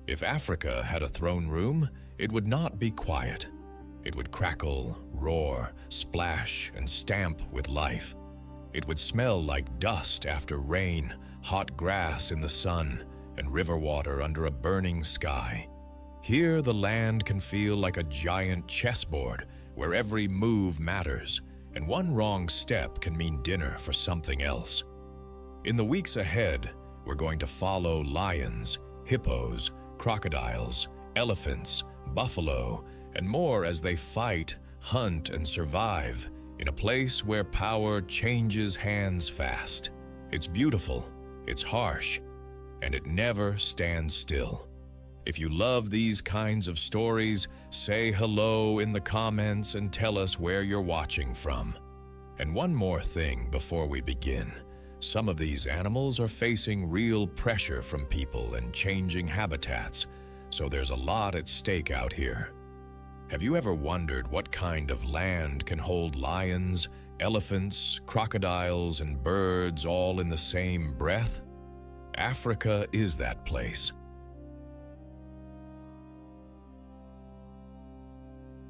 If Africa had a throne room, it would not be quiet. It would crackle, roar, splash, and stamp with life. It would smell like dust after rain, hot grass in the sun, and river water under a burning sky. Here, the land can feel like a giant chessboard where every move matters, and one wrong step can mean dinner for something else. In the weeks ahead, we're going to follow lions, hippos, crocodiles, elephants, buffalo, and more as they fight, hunt, and survive in a place where power changes hands fast. It's beautiful, it's harsh, and it never stands still. If you love these kinds of stories, say hello in the comments and tell us where you're watching from. And one more thing before we begin. Some of these animals are facing real pressure from people and changing habitats, so there's a lot at stake out here. Have you ever wondered what kind of land can hold lions, elephants, crocodiles, and birds all in the same breath? Africa is that place.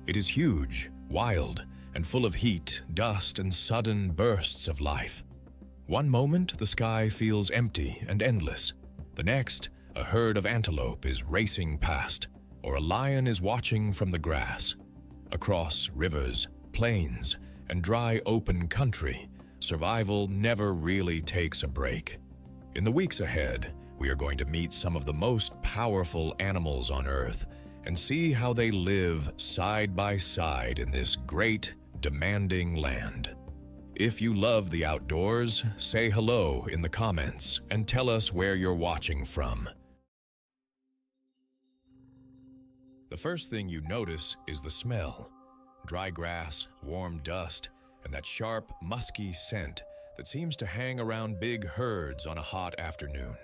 It is huge, wild, and full of heat, dust, and sudden bursts of life. One moment, the sky feels empty and endless. The next, a herd of antelope is racing past, or a lion is watching from the grass. Across rivers, plains, and dry open country, survival never really takes a break. In the weeks ahead, we are going to meet some of the most powerful animals on Earth and see how they live side by side in this great, demanding land. If you love the outdoors, say hello in the comments and tell us where you're watching from. The first thing you notice is the smell. Dry grass, warm dust, and that sharp, musky scent that seems to hang around big herds on a hot afternoon.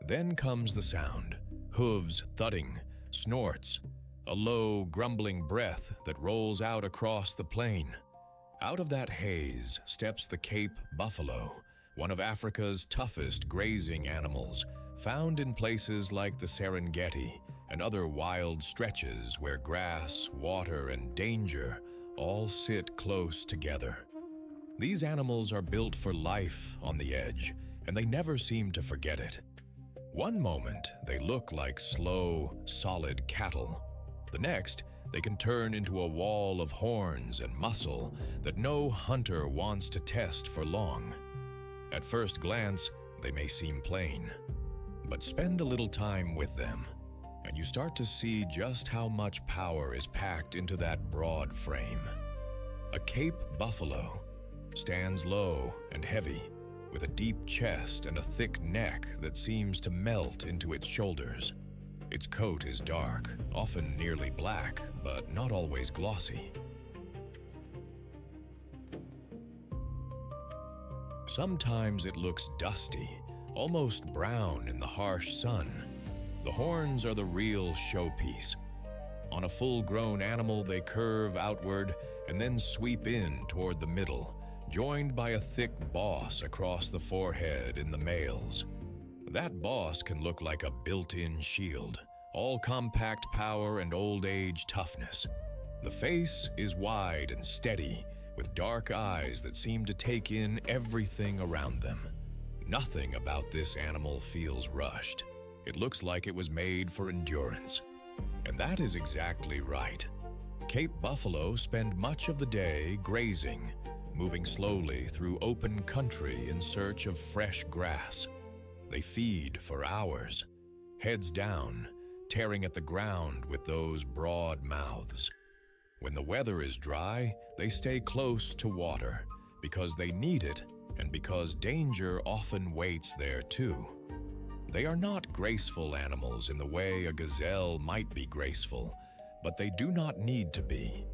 Then comes the sound, hooves thudding, snorts, a low, grumbling breath that rolls out across the plain. Out of that haze steps the Cape buffalo, one of Africa's toughest grazing animals, found in places like the Serengeti and other wild stretches where grass, water, and danger all sit close together. These animals are built for life on the edge, and they never seem to forget it. One moment, they look like slow, solid cattle. The next, they can turn into a wall of horns and muscle that no hunter wants to test for long. At first glance, they may seem plain, but spend a little time with them, and you start to see just how much power is packed into that broad frame. A Cape buffalo stands low and heavy, with a deep chest and a thick neck that seems to melt into its shoulders. Its coat is dark, often nearly black, but not always glossy. Sometimes it looks dusty, almost brown in the harsh sun. The horns are the real showpiece. On a full-grown animal, they curve outward and then sweep in toward the middle, joined by a thick boss across the forehead in the males. That boss can look like a built-in shield, all compact power and old-age toughness. The face is wide and steady, with dark eyes that seem to take in everything around them. Nothing about this animal feels rushed. It looks like it was made for endurance. And that is exactly right. Cape buffalo spend much of the day grazing, moving slowly through open country in search of fresh grass. They feed for hours, heads down, tearing at the ground with those broad mouths. When the weather is dry, they stay close to water because they need it and because danger often waits there too. They are not graceful animals in the way a gazelle might be graceful, but they do not need to be.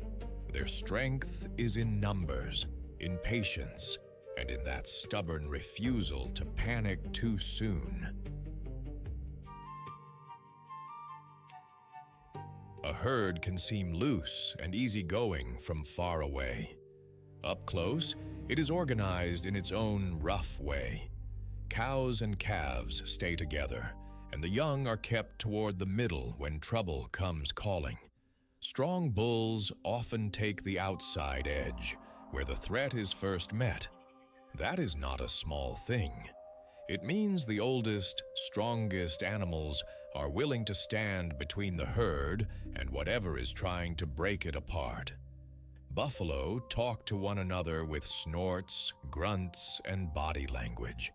Their strength is in numbers, in patience, and in that stubborn refusal to panic too soon. A herd can seem loose and easygoing from far away. Up close, it is organized in its own rough way. Cows and calves stay together, and the young are kept toward the middle when trouble comes calling. Strong bulls often take the outside edge, where the threat is first met. That is not a small thing. It means the oldest, strongest animals are willing to stand between the herd and whatever is trying to break it apart. Buffalo talk to one another with snorts, grunts, and body language.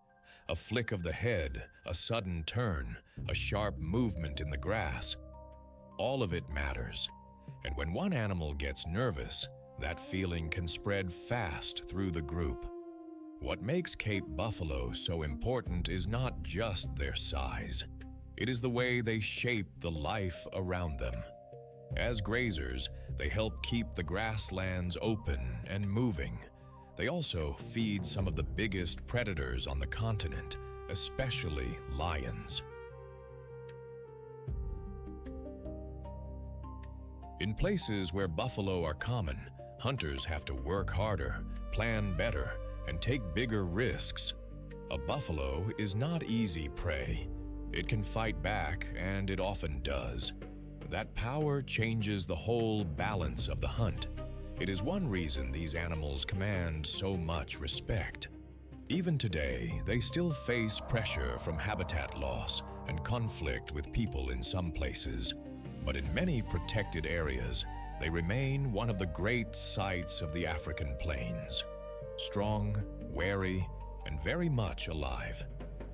A flick of the head, a sudden turn, a sharp movement in the grass. All of it matters. And when one animal gets nervous, that feeling can spread fast through the group. What makes Cape buffalo so important is not just their size. It is the way they shape the life around them. As grazers, they help keep the grasslands open and moving. They also feed some of the biggest predators on the continent, especially lions. In places where buffalo are common, hunters have to work harder, plan better, and take bigger risks. A buffalo is not easy prey. It can fight back, and it often does. That power changes the whole balance of the hunt. It is one reason these animals command so much respect. Even today, they still face pressure from habitat loss and conflict with people in some places. But in many protected areas, they remain one of the great sights of the African plains. Strong, wary, and very much alive.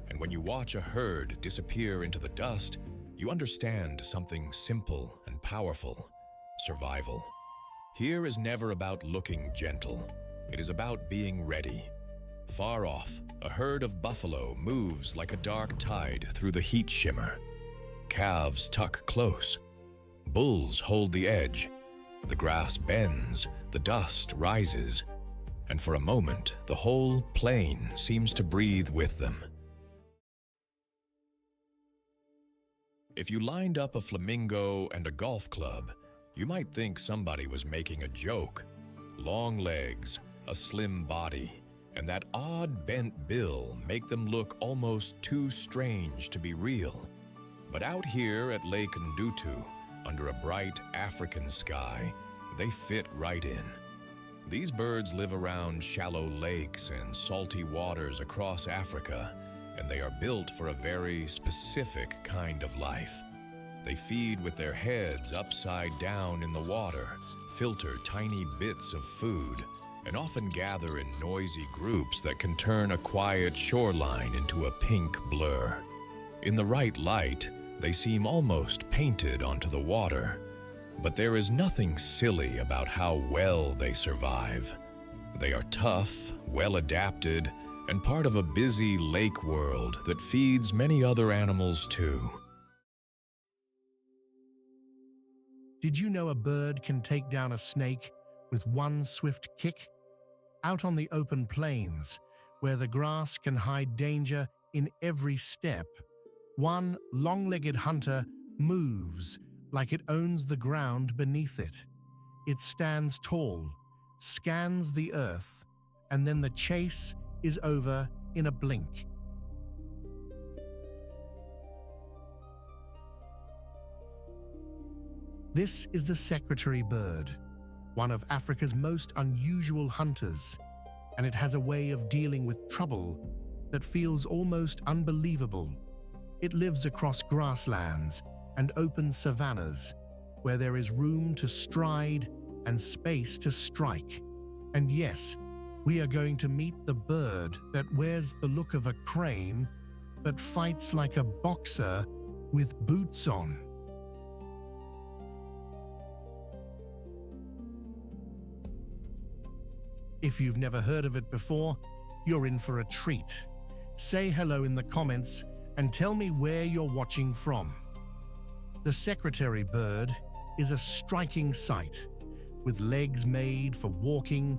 And when you watch a herd disappear into the dust, you understand something simple and powerful: survival. Here is never about looking gentle. It is about being ready. Far off, a herd of buffalo moves like a dark tide through the heat shimmer. Calves tuck close. Bulls hold the edge. The grass bends, the dust rises, and for a moment, the whole plain seems to breathe with them. If you lined up a flamingo and a golf club, you might think somebody was making a joke. Long legs, a slim body, and that odd bent bill make them look almost too strange to be real. But out here at Lake Ndutu, under a bright African sky, they fit right in. These birds live around shallow lakes and salty waters across Africa, and they are built for a very specific kind of life. They feed with their heads upside down in the water, filter tiny bits of food, and often gather in noisy groups that can turn a quiet shoreline into a pink blur. In the right light, they seem almost painted onto the water. But there is nothing silly about how well they survive. They are tough, well-adapted, and part of a busy lake world that feeds many other animals too. Did you know a bird can take down a snake with one swift kick? Out on the open plains, where the grass can hide danger in every step, one long-legged hunter moves like it owns the ground beneath it. It stands tall, scans the earth, and then the chase is over in a blink. This is the secretary bird, one of Africa's most unusual hunters, and it has a way of dealing with trouble that feels almost unbelievable. It lives across grasslands and open savannas, where there is room to stride and space to strike. And yes, we are going to meet the bird that wears the look of a crane, but fights like a boxer with boots on. If you've never heard of it before, you're in for a treat. Say hello in the comments and tell me where you're watching from. The secretary bird is a striking sight, with legs made for walking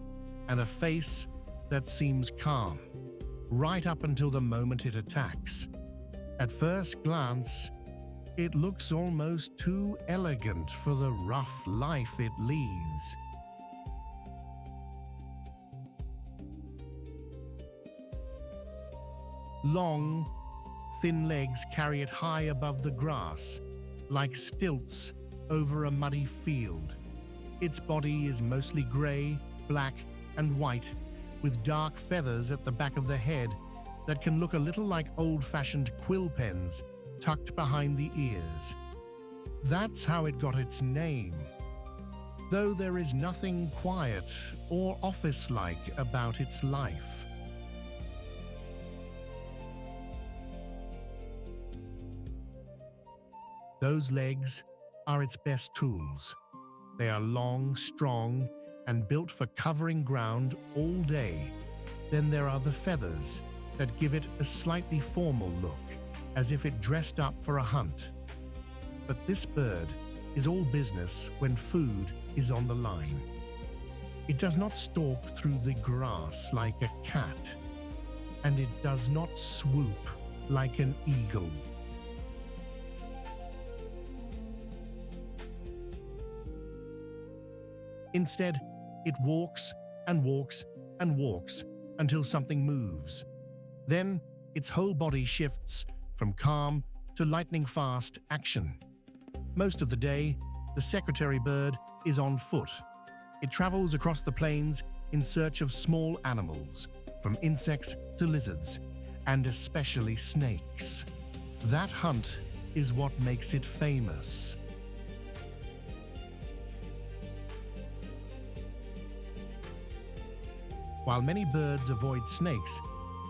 and a face that seems calm, right up until the moment it attacks. At first glance, it looks almost too elegant for the rough life it leads. Long, thin legs carry it high above the grass, like stilts over a muddy field. Its body is mostly gray, black, and white, with dark feathers at the back of the head that can look a little like old-fashioned quill pens tucked behind the ears. That's how it got its name, though there is nothing quiet or office-like about its life. Those legs are its best tools. They are long, strong, and built for covering ground all day. Then there are the feathers that give it a slightly formal look, as if it dressed up for a hunt. But this bird is all business when food is on the line. It does not stalk through the grass like a cat, and it does not swoop like an eagle. Instead, it walks and walks and walks until something moves. Then, its whole body shifts from calm to lightning-fast action. Most of the day, the secretary bird is on foot. It travels across the plains in search of small animals, from insects to lizards, and especially snakes. That hunt is what makes it famous. While many birds avoid snakes,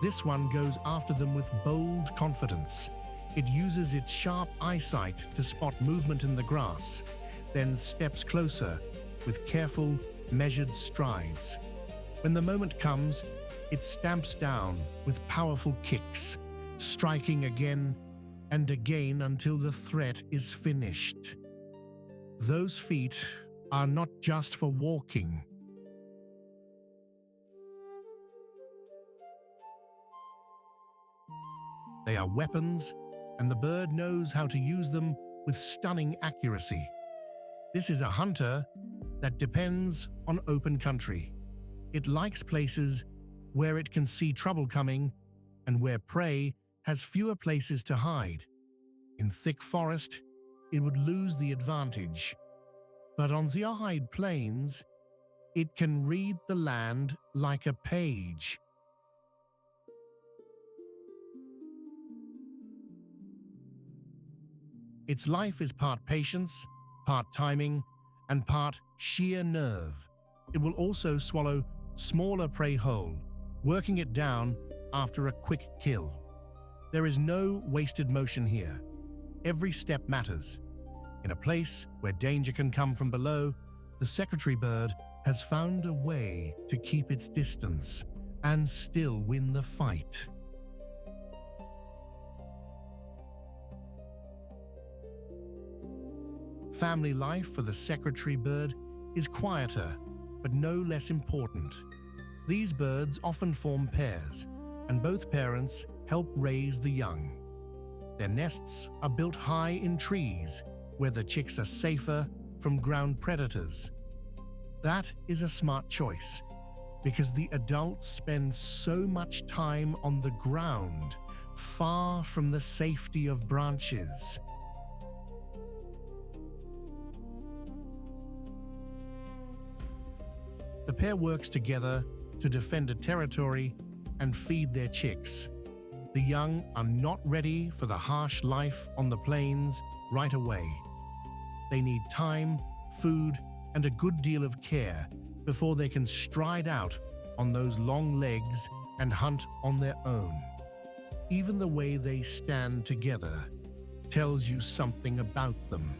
this one goes after them with bold confidence. It uses its sharp eyesight to spot movement in the grass, then steps closer with careful, measured strides. When the moment comes, it stamps down with powerful kicks, striking again and again until the threat is finished. Those feet are not just for walking. They are weapons, and the bird knows how to use them with stunning accuracy. This is a hunter that depends on open country. It likes places where it can see trouble coming and where prey has fewer places to hide. In thick forest, it would lose the advantage. But on the arid plains, it can read the land like a page. Its life is part patience, part timing, and part sheer nerve. It will also swallow smaller prey whole, working it down after a quick kill. There is no wasted motion here. Every step matters. In a place where danger can come from below, the secretary bird has found a way to keep its distance and still win the fight. Family life for the secretary bird is quieter, but no less important. These birds often form pairs, and both parents help raise the young. Their nests are built high in trees, where the chicks are safer from ground predators. That is a smart choice, because the adults spend so much time on the ground, far from the safety of branches. The pair works together to defend a territory and feed their chicks. The young are not ready for the harsh life on the plains right away. They need time, food, and a good deal of care before they can stride out on those long legs and hunt on their own. Even the way they stand together tells you something about them.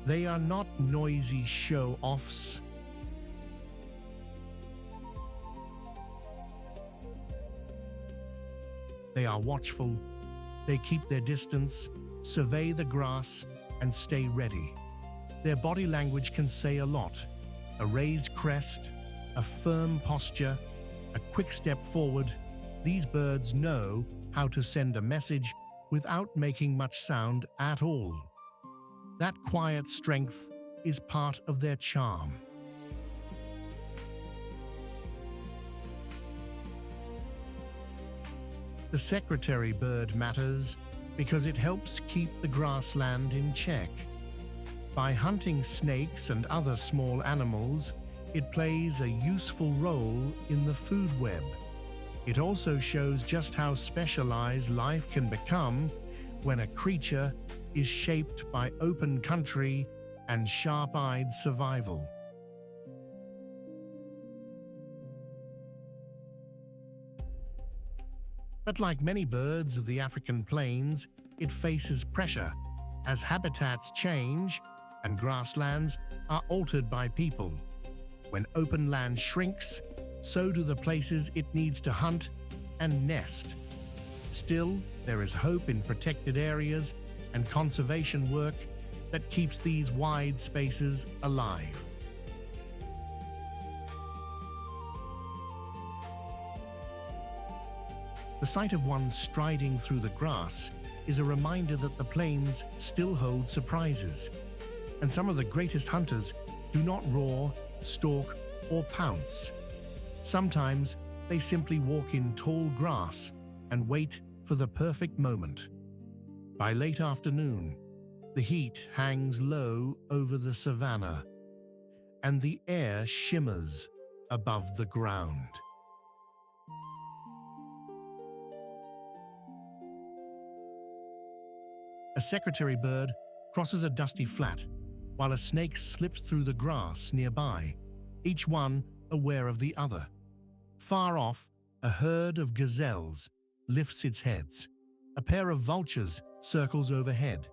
They are not noisy show-offs. They are watchful, they keep their distance, survey the grass, and stay ready. Their body language can say a lot. A raised crest, a firm posture, a quick step forward. These birds know how to send a message without making much sound at all. That quiet strength is part of their charm. The secretary bird matters because it helps keep the grassland in check. By hunting snakes and other small animals, it plays a useful role in the food web. It also shows just how specialized life can become when a creature is shaped by open country and sharp-eyed survival. But like many birds of the African plains, it faces pressure as habitats change and grasslands are altered by people. When open land shrinks, so do the places it needs to hunt and nest. Still, there is hope in protected areas and conservation work that keeps these wide spaces alive. The sight of one striding through the grass is a reminder that the plains still hold surprises, and some of the greatest hunters do not roar, stalk, or pounce. Sometimes they simply walk in tall grass and wait for the perfect moment. By late afternoon, the heat hangs low over the savannah, and the air shimmers above the ground. A secretary bird crosses a dusty flat, while a snake slips through the grass nearby, each one aware of the other. Far off, a herd of gazelles lifts its heads. A pair of vultures circles overhead.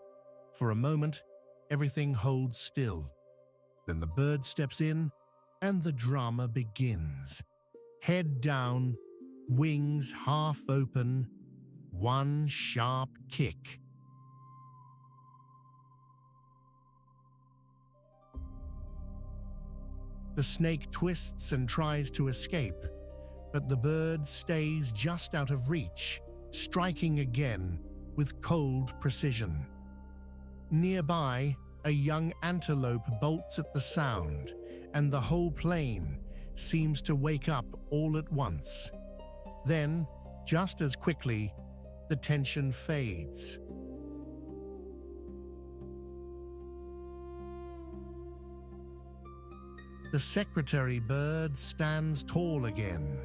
For a moment, everything holds still. Then the bird steps in, and the drama begins. Head down, wings half open, one sharp kick. The snake twists and tries to escape, but the bird stays just out of reach, striking again with cold precision. Nearby, a young antelope bolts at the sound, and the whole plain seems to wake up all at once. Then, just as quickly, the tension fades. The secretary bird stands tall again,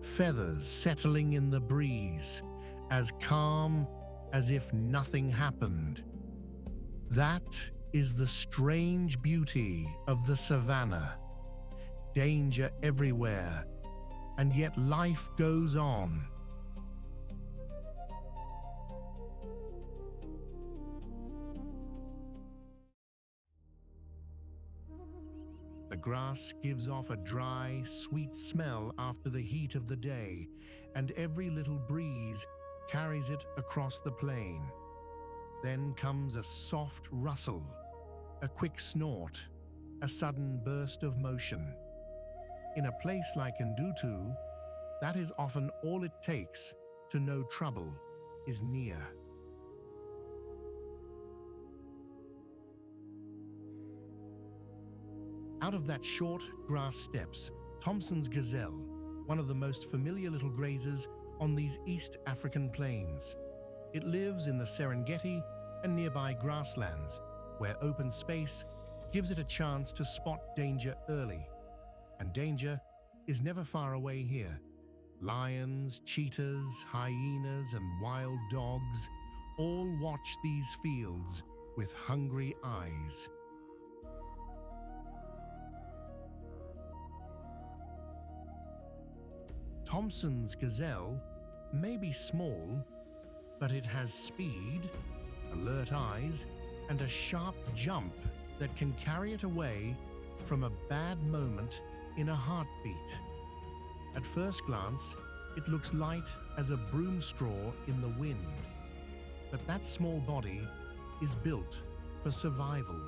feathers settling in the breeze, as calm as if nothing happened. That is the strange beauty of the savannah. Danger everywhere, and yet life goes on. The grass gives off a dry, sweet smell after the heat of the day, and every little breeze carries it across the plain. Then comes a soft rustle, a quick snort, a sudden burst of motion. In a place like Ndutu, that is often all it takes to know trouble is near. Out of that short grass steps Thompson's gazelle, one of the most familiar little grazers on these East African plains. It lives in the Serengeti and nearby grasslands, where open space gives it a chance to spot danger early. And danger is never far away here. Lions, cheetahs, hyenas, and wild dogs all watch these fields with hungry eyes. Thompson's gazelle may be small, but it has speed, alert eyes, and a sharp jump that can carry it away from a bad moment in a heartbeat. At first glance, it looks light as a broom straw in the wind, but that small body is built for survival.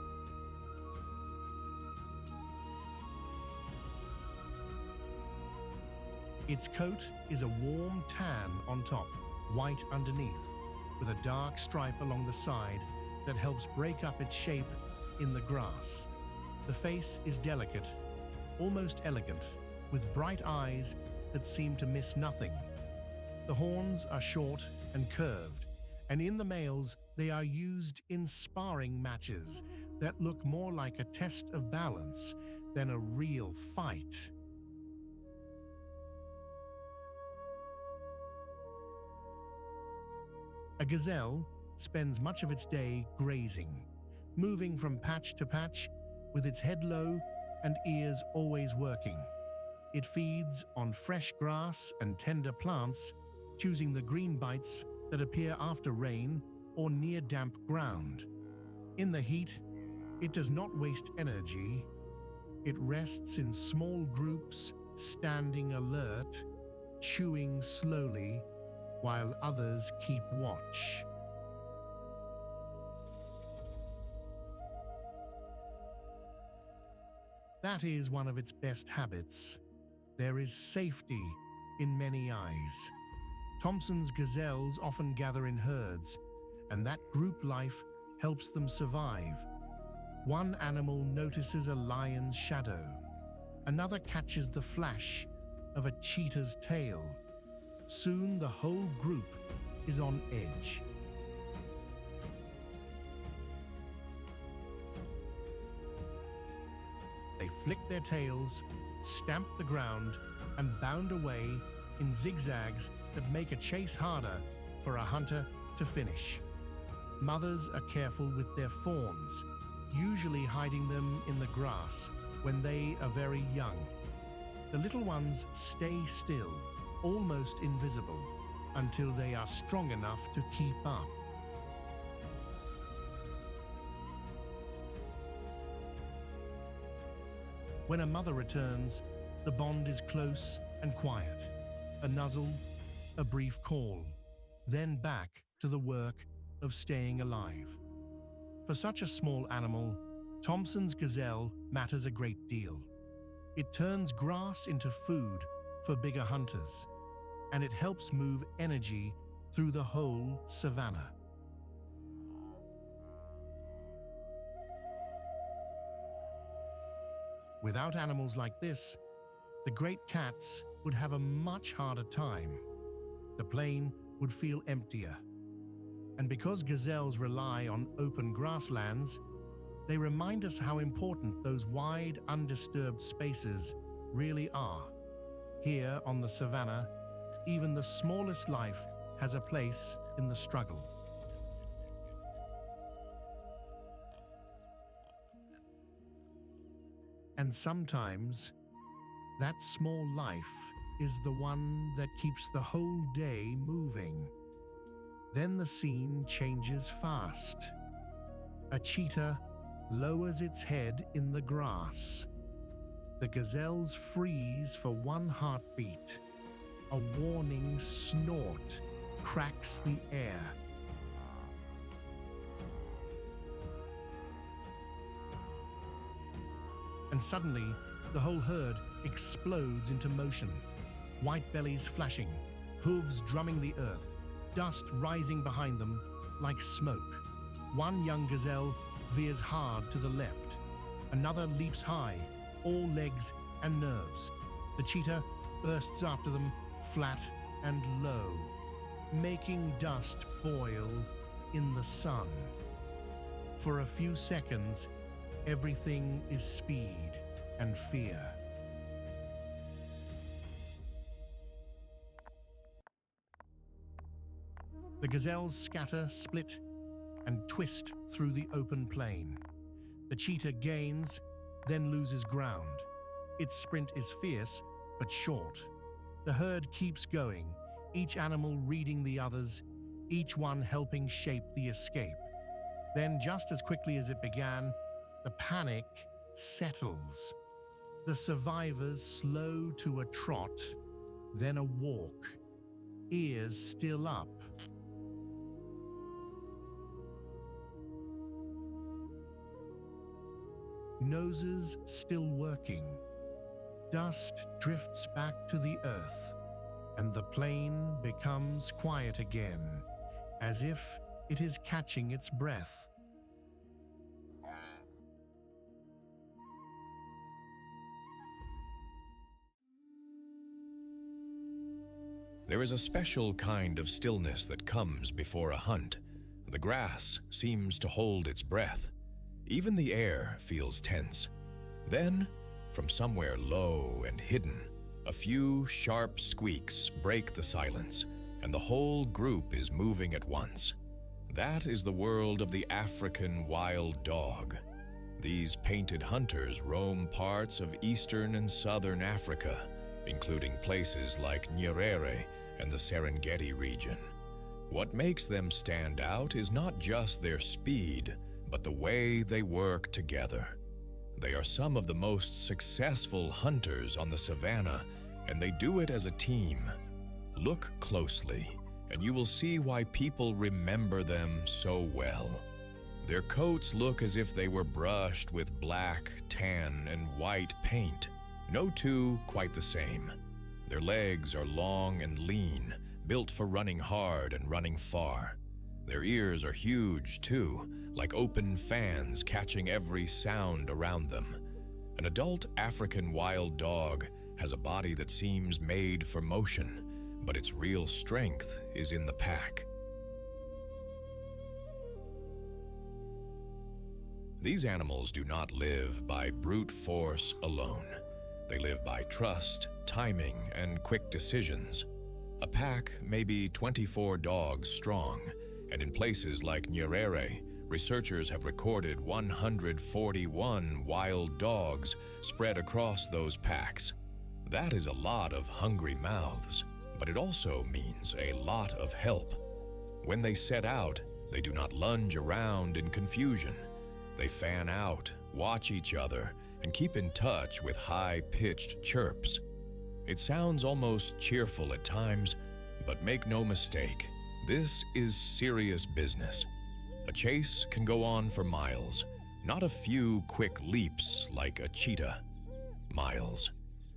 Its coat is a warm tan on top, white underneath, with a dark stripe along the side that helps break up its shape in the grass. The face is delicate, almost elegant, with bright eyes that seem to miss nothing. The horns are short and curved, And in the males, they are used in sparring matches that look more like a test of balance than a real fight. A gazelle spends much of its day grazing, moving from patch to patch with its head low and ears always working. It feeds on fresh grass and tender plants, choosing the green bites that appear after rain or near damp ground. In the heat, it does not waste energy. It rests in small groups, standing alert, chewing slowly, while others keep watch. That is one of its best habits. There is safety in many eyes. Thompson's gazelles often gather in herds, and that group life helps them survive. One animal notices a lion's shadow. Another catches the flash of a cheetah's tail. Soon the whole group is on edge. They flick their tails, stamp the ground, and bound away in zigzags that make a chase harder for a hunter to finish. Mothers are careful with their fawns, usually hiding them in the grass when they are very young. The little ones stay still, almost invisible, until they are strong enough to keep up. When a mother returns, the bond is close and quiet. A nuzzle, a brief call, then back to the work of staying alive. For such a small animal, Thompson's gazelle matters a great deal. It turns grass into food for bigger hunters, and it helps move energy through the whole savannah. Without animals like this, the great cats would have a much harder time. The plain would feel emptier. And because gazelles rely on open grasslands, they remind us how important those wide, undisturbed spaces really are. Here on the savannah, even the smallest life has a place in the struggle. And sometimes, that small life is the one that keeps the whole day moving. Then the scene changes fast. A cheetah lowers its head in the grass. The gazelles freeze for one heartbeat. A warning snort cracks the air. And suddenly, the whole herd explodes into motion. White bellies flashing, hooves drumming the earth, dust rising behind them like smoke. One young gazelle veers hard to the left. Another leaps high, all legs and nerves. The cheetah bursts after them, flat and low, making dust boil in the sun. For a few seconds, everything is speed and fear. The gazelles scatter, split, and twist through the open plain. The cheetah gains, then loses ground. Its sprint is fierce, but short. The herd keeps going, each animal reading the others, each one helping shape the escape. Then, just as quickly as it began, the panic settles. The survivors slow to a trot, then a walk, ears still up. Noses still working. Dust drifts back to the earth, and the plain becomes quiet again, as if it is catching its breath. There is a special kind of stillness that comes before a hunt. The grass seems to hold its breath. Even the air feels tense. Then, from somewhere low and hidden, a few sharp squeaks break the silence, and the whole group is moving at once. That is the world of the African wild dog. These painted hunters roam parts of eastern and southern Africa, including places like Nyerere and the Serengeti region. What makes them stand out is not just their speed, but the way they work together. They are some of the most successful hunters on the savannah, and they do it as a team. Look closely, and you will see why people remember them so well. Their coats look as if they were brushed with black, tan, and white paint. No two quite the same. Their legs are long and lean, built for running hard and running far. Their ears are huge, too, like open fans catching every sound around them. An adult African wild dog has a body that seems made for motion, but its real strength is in the pack. These animals do not live by brute force alone. They live by trust, timing, and quick decisions. A pack may be 24 dogs strong, and in places like Nyerere, researchers have recorded 141 wild dogs spread across those packs. That is a lot of hungry mouths, but it also means a lot of help. When they set out, they do not lunge around in confusion. They fan out, watch each other, and keep in touch with high-pitched chirps. It sounds almost cheerful at times, but make no mistake, this is serious business. A chase can go on for miles, not a few quick leaps like a cheetah. Miles.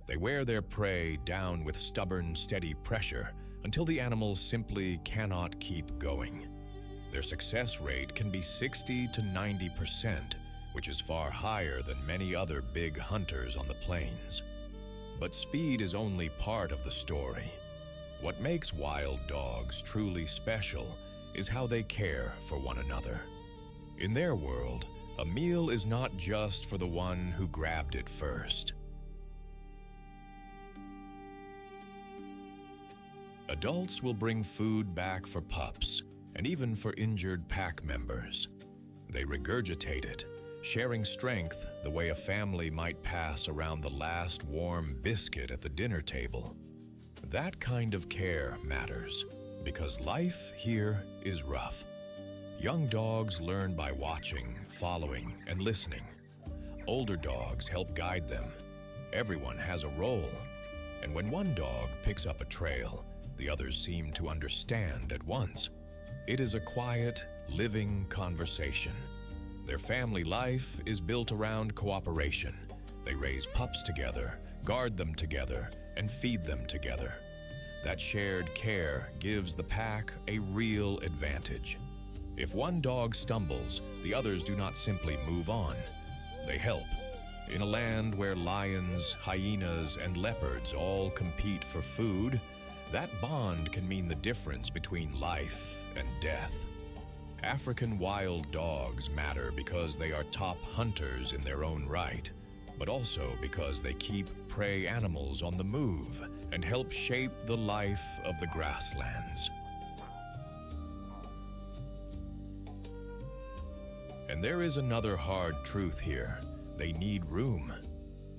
They wear their prey down with stubborn, steady pressure until the animals simply cannot keep going. Their success rate can be 60 to 90%, which is far higher than many other big hunters on the plains. But speed is only part of the story. What makes wild dogs truly special is how they care for one another. In their world, a meal is not just for the one who grabbed it first. Adults will bring food back for pups, and even for injured pack members. They regurgitate it, sharing strength the way a family might pass around the last warm biscuit at the dinner table. That kind of care matters, because life here is rough. Young dogs learn by watching, following, and listening. Older dogs help guide them. Everyone has a role, and when one dog picks up a trail, the others seem to understand at once. It is a quiet, living conversation. Their family life is built around cooperation. They raise pups together, guard them together, and feed them together. That shared care gives the pack a real advantage. If one dog stumbles, the others do not simply move on. They help. In a land where lions, hyenas, and leopards all compete for food, that bond can mean the difference between life and death. African wild dogs matter because they are top hunters in their own right, but also because they keep prey animals on the move and help shape the life of the grasslands. And there is another hard truth here. They need room.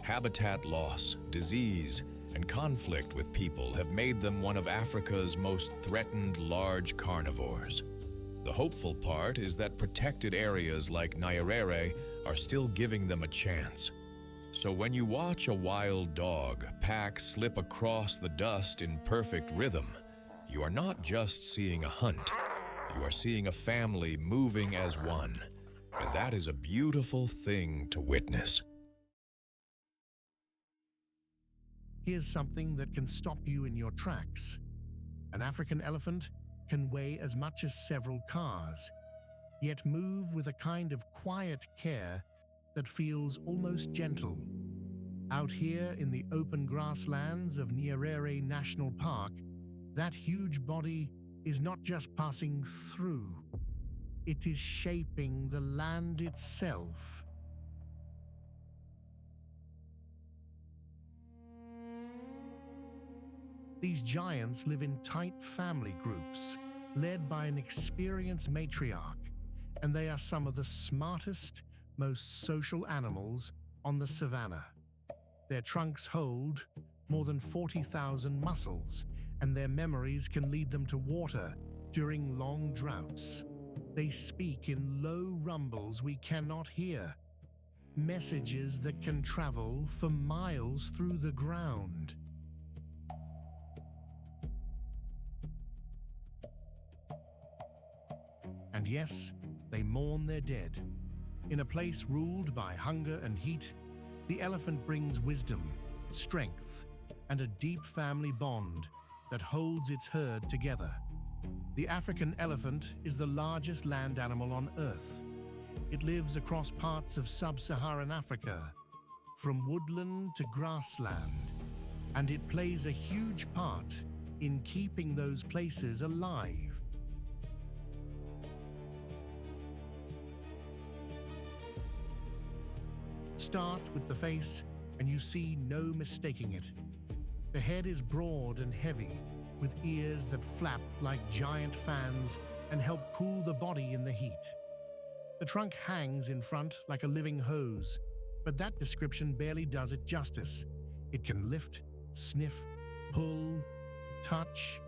Habitat loss, disease, and conflict with people have made them one of Africa's most threatened large carnivores. The hopeful part is that protected areas like Nyerere are still giving them a chance. So when you watch a wild dog pack slip across the dust in perfect rhythm, you are not just seeing a hunt, you are seeing a family moving as one, and that is a beautiful thing to witness. Here's something that can stop you in your tracks. An African elephant can weigh as much as several cars, yet move with a kind of quiet care that feels almost gentle. Out here in the open grasslands of Nyerere National Park, That huge body is not just passing through, it is shaping the land itself. These giants live in tight family groups, led by an experienced matriarch, and they are some of the smartest, most social animals on the savannah. Their trunks hold more than 40,000 muscles, and their memories can lead them to water during long droughts. They speak in low rumbles we cannot hear, messages that can travel for miles through the ground. And yes, they mourn their dead. In a place ruled by hunger and heat, the elephant brings wisdom, strength, and a deep family bond that holds its herd together. The African elephant is the largest land animal on Earth. It lives across parts of sub-Saharan Africa, from woodland to grassland, and it plays a huge part in keeping those places alive. Start with the face, and you see no mistaking it. The head is broad and heavy, with ears that flap like giant fans and help cool the body in the heat. The trunk hangs in front like a living hose, but that description barely does it justice. It can lift, sniff, pull, touch,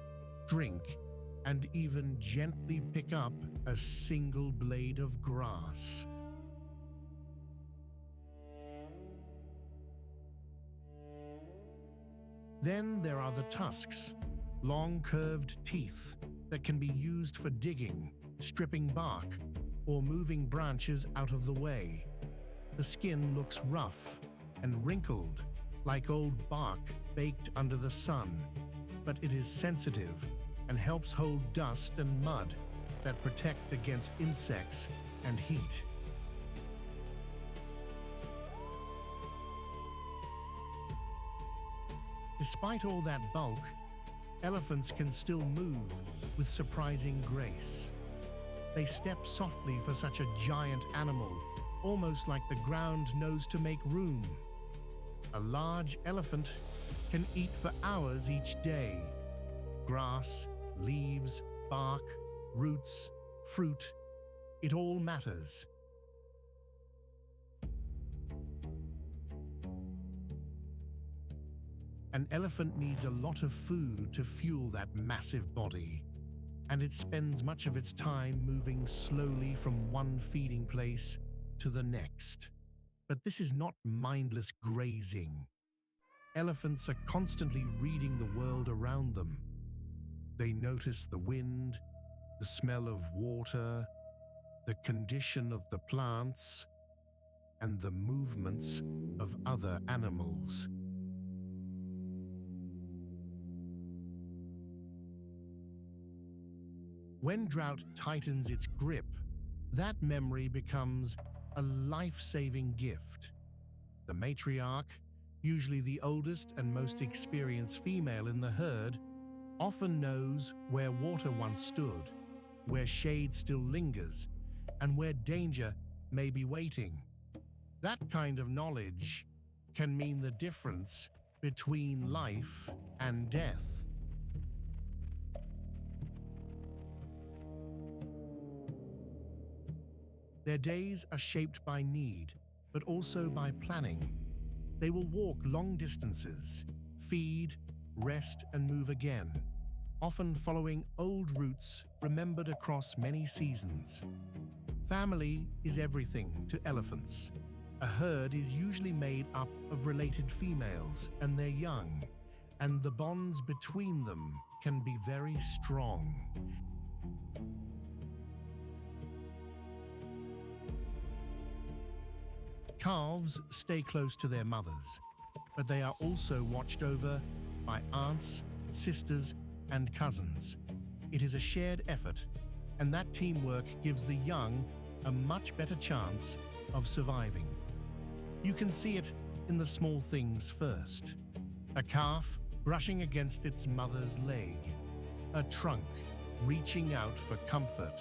drink, and even gently pick up a single blade of grass. Then there are the tusks, long curved teeth that can be used for digging, stripping bark, or moving branches out of the way. The skin looks rough and wrinkled, like old bark baked under the sun, but it is sensitive and helps hold dust and mud that protect against insects and heat. Despite all that bulk, elephants can still move with surprising grace. They step softly for such a giant animal, almost like the ground knows to make room. A large elephant can eat for hours each day. Grass, leaves, bark, roots, fruit, it all matters. An elephant needs a lot of food to fuel that massive body, and it spends much of its time moving slowly from one feeding place to the next. But this is not mindless grazing. Elephants are constantly reading the world around them. They notice the wind, the smell of water, the condition of the plants, and the movements of other animals. When drought tightens its grip, that memory becomes a life-saving gift. The matriarch, usually the oldest and most experienced female in the herd, often knows where water once stood, where shade still lingers, and where danger may be waiting. That kind of knowledge can mean the difference between life and death. Their days are shaped by need, but also by planning. They will walk long distances, feed, rest, and move again, often following old routes remembered across many seasons. Family is everything to elephants. A herd is usually made up of related females and their young, and the bonds between them can be very strong. Calves stay close to their mothers, but they are also watched over by aunts, sisters, and cousins. It is a shared effort, and that teamwork gives the young a much better chance of surviving. You can see it in the small things first. A calf brushing against its mother's leg, a trunk reaching out for comfort.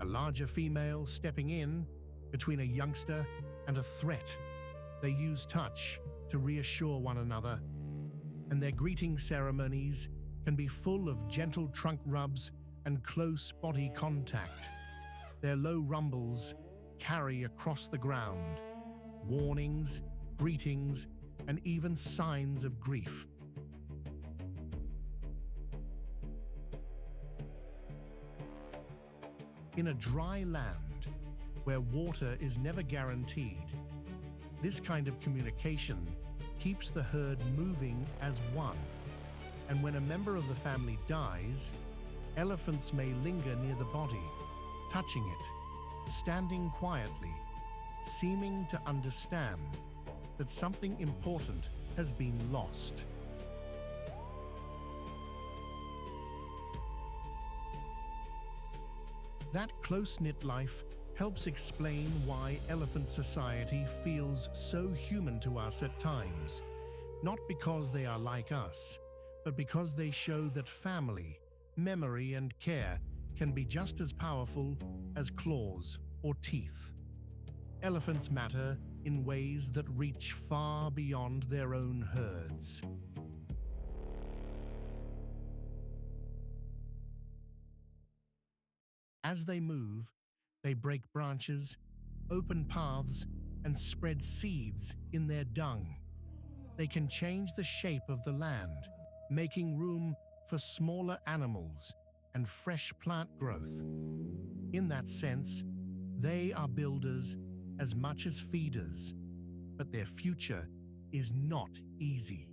A larger female stepping in between a youngster and a threat. They use touch to reassure one another, and their greeting ceremonies can be full of gentle trunk rubs and close body contact. Their low rumbles carry across the ground, warnings, greetings, and even signs of grief. In a dry land where water is never guaranteed, this kind of communication keeps the herd moving as one. And when a member of the family dies, elephants may linger near the body, touching it, standing quietly, seeming to understand that something important has been lost. That close-knit life helps explain why elephant society feels so human to us at times, not because they are like us, but because they show that family, memory, and care can be just as powerful as claws or teeth. Elephants matter in ways that reach far beyond their own herds. As they move, they break branches, open paths, and spread seeds in their dung. They can change the shape of the land, making room for smaller animals and fresh plant growth. In that sense, they are builders as much as feeders, but their future is not easy.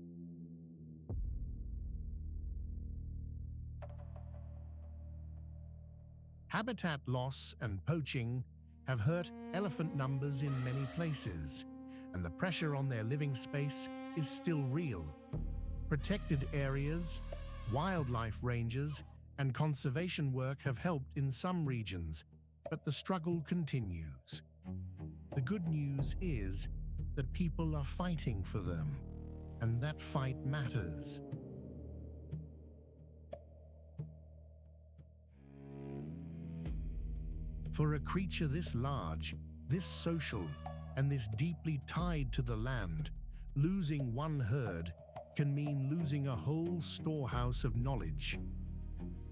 Habitat loss and poaching have hurt elephant numbers in many places, and the pressure on their living space is still real. Protected areas, wildlife ranges, and conservation work have helped in some regions, but the struggle continues. The good news is that people are fighting for them, and that fight matters. For a creature this large, this social, and this deeply tied to the land, losing one herd can mean losing a whole storehouse of knowledge.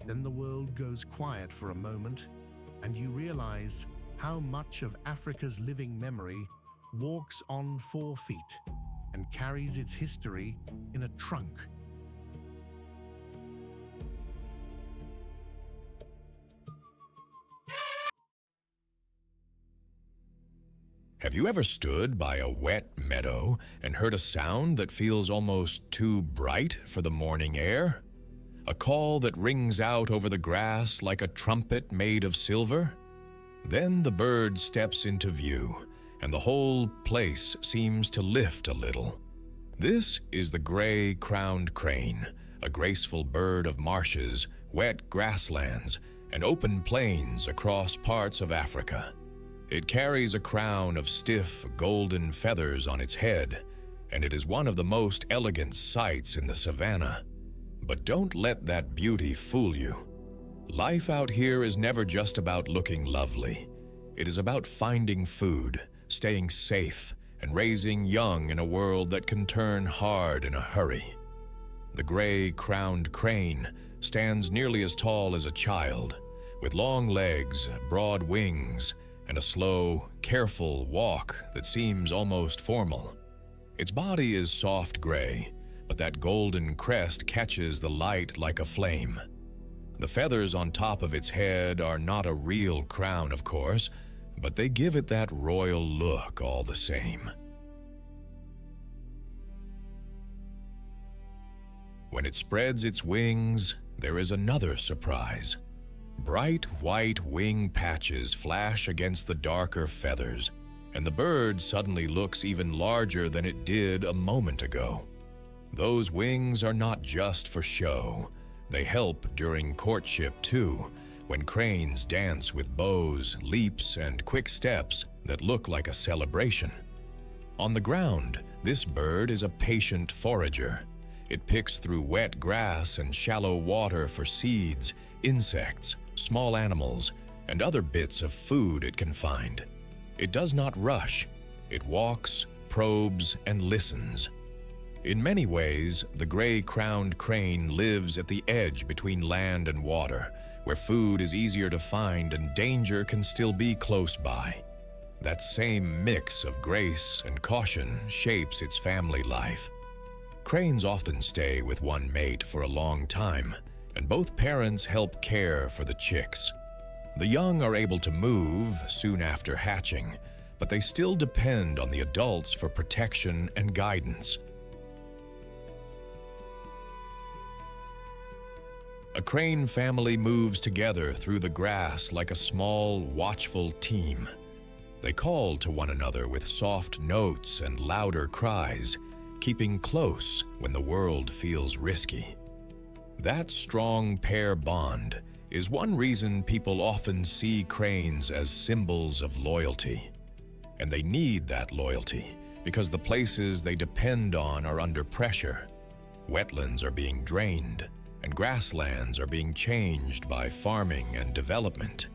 Then the world goes quiet for a moment, and you realize how much of Africa's living memory walks on 4 feet and carries its history in a trunk. Have you ever stood by a wet meadow and heard a sound that feels almost too bright for the morning air? A call that rings out over the grass like a trumpet made of silver? Then the bird steps into view, and the whole place seems to lift a little. This is the gray-crowned crane, a graceful bird of marshes, wet grasslands, and open plains across parts of Africa. It carries a crown of stiff, golden feathers on its head, and it is one of the most elegant sights in the savannah. But don't let that beauty fool you. Life out here is never just about looking lovely. It is about finding food, staying safe, and raising young in a world that can turn hard in a hurry. The gray-crowned crane stands nearly as tall as a child, with long legs, broad wings, and a slow, careful walk that seems almost formal. Its body is soft gray, but that golden crest catches the light like a flame. The feathers on top of its head are not a real crown, of course, but they give it that royal look all the same. When it spreads its wings, there is another surprise. Bright white wing patches flash against the darker feathers, and the bird suddenly looks even larger than it did a moment ago. Those wings are not just for show. They help during courtship too, when cranes dance with bows, leaps, and quick steps that look like a celebration. On the ground, this bird is a patient forager. It picks through wet grass and shallow water for seeds, insects, small animals, and other bits of food it can find. It does not rush. It walks, probes, and listens. In many ways, the gray-crowned crane lives at the edge between land and water, where food is easier to find and danger can still be close by. That same mix of grace and caution shapes its family life. Cranes often stay with one mate for a long time, and both parents help care for the chicks. The young are able to move soon after hatching, but they still depend on the adults for protection and guidance. A crane family moves together through the grass like a small, watchful team. They call to one another with soft notes and louder cries, keeping close when the world feels risky. That strong pair bond is one reason people often see cranes as symbols of loyalty. And they need that loyalty because the places they depend on are under pressure. Wetlands are being drained, and grasslands are being changed by farming and development.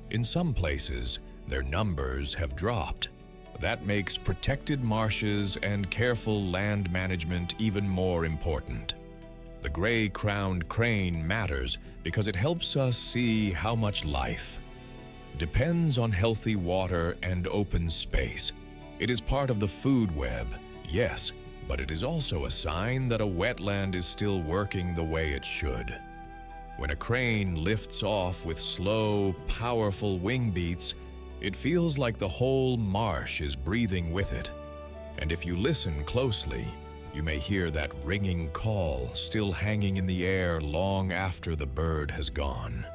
In some places, their numbers have dropped. That makes protected marshes and careful land management even more important. The gray-crowned crane matters because it helps us see how much life depends on healthy water and open space. It is part of the food web, yes, but it is also a sign that a wetland is still working the way it should. When a crane lifts off with slow, powerful wing beats, it feels like the whole marsh is breathing with it. And if you listen closely, you may hear that ringing call still hanging in the air long after the bird has gone.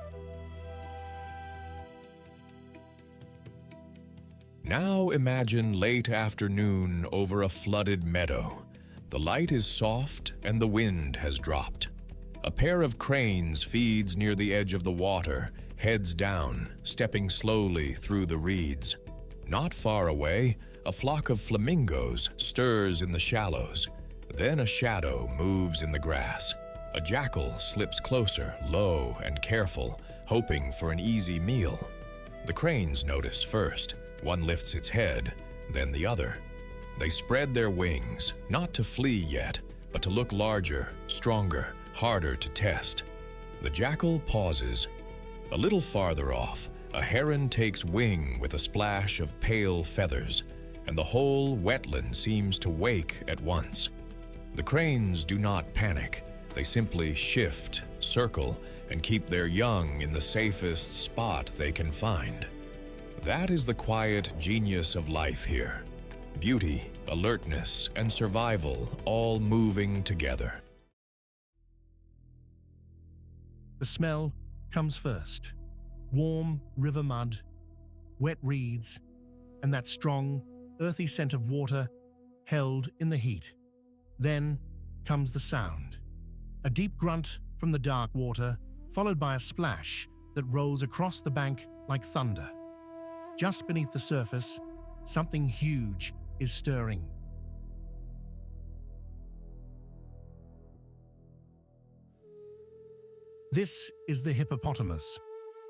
Now imagine late afternoon over a flooded meadow. The light is soft and the wind has dropped. A pair of cranes feeds near the edge of the water, heads down, stepping slowly through the reeds. Not far away, a flock of flamingos stirs in the shallows. Then a shadow moves in the grass. A jackal slips closer, low and careful, hoping for an easy meal. The cranes notice first. One lifts its head, then the other. They spread their wings, not to flee yet, but to look larger, stronger, harder to test. The jackal pauses. A little farther off, a heron takes wing with a splash of pale feathers, and the whole wetland seems to wake at once. The cranes do not panic. They simply shift, circle, and keep their young in the safest spot they can find. That is the quiet genius of life here. Beauty, alertness, and survival all moving together. The smell comes first. Warm river mud, wet reeds, and that strong, earthy scent of water held in the heat. Then comes the sound. A deep grunt from the dark water, followed by a splash that rolls across the bank like thunder. Just beneath the surface, something huge is stirring. This is the hippopotamus,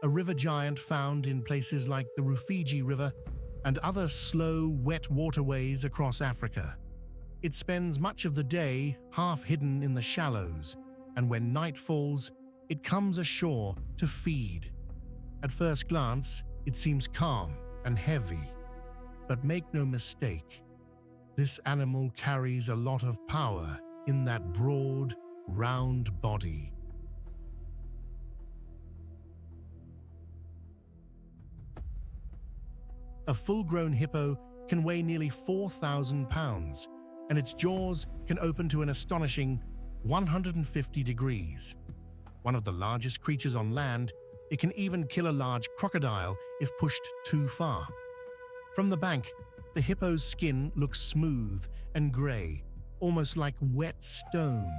a river giant found in places like the Rufiji River and other slow, wet waterways across Africa. It spends much of the day half hidden in the shallows, and when night falls, it comes ashore to feed. At first glance, it seems calm and heavy, but make no mistake, this animal carries a lot of power in that broad, round body. A full-grown hippo can weigh nearly 4,000 pounds, and its jaws can open to an astonishing 150 degrees. One of the largest creatures on land, it can even kill a large crocodile if pushed too far. From the bank, the hippo's skin looks smooth and grey, almost like wet stone.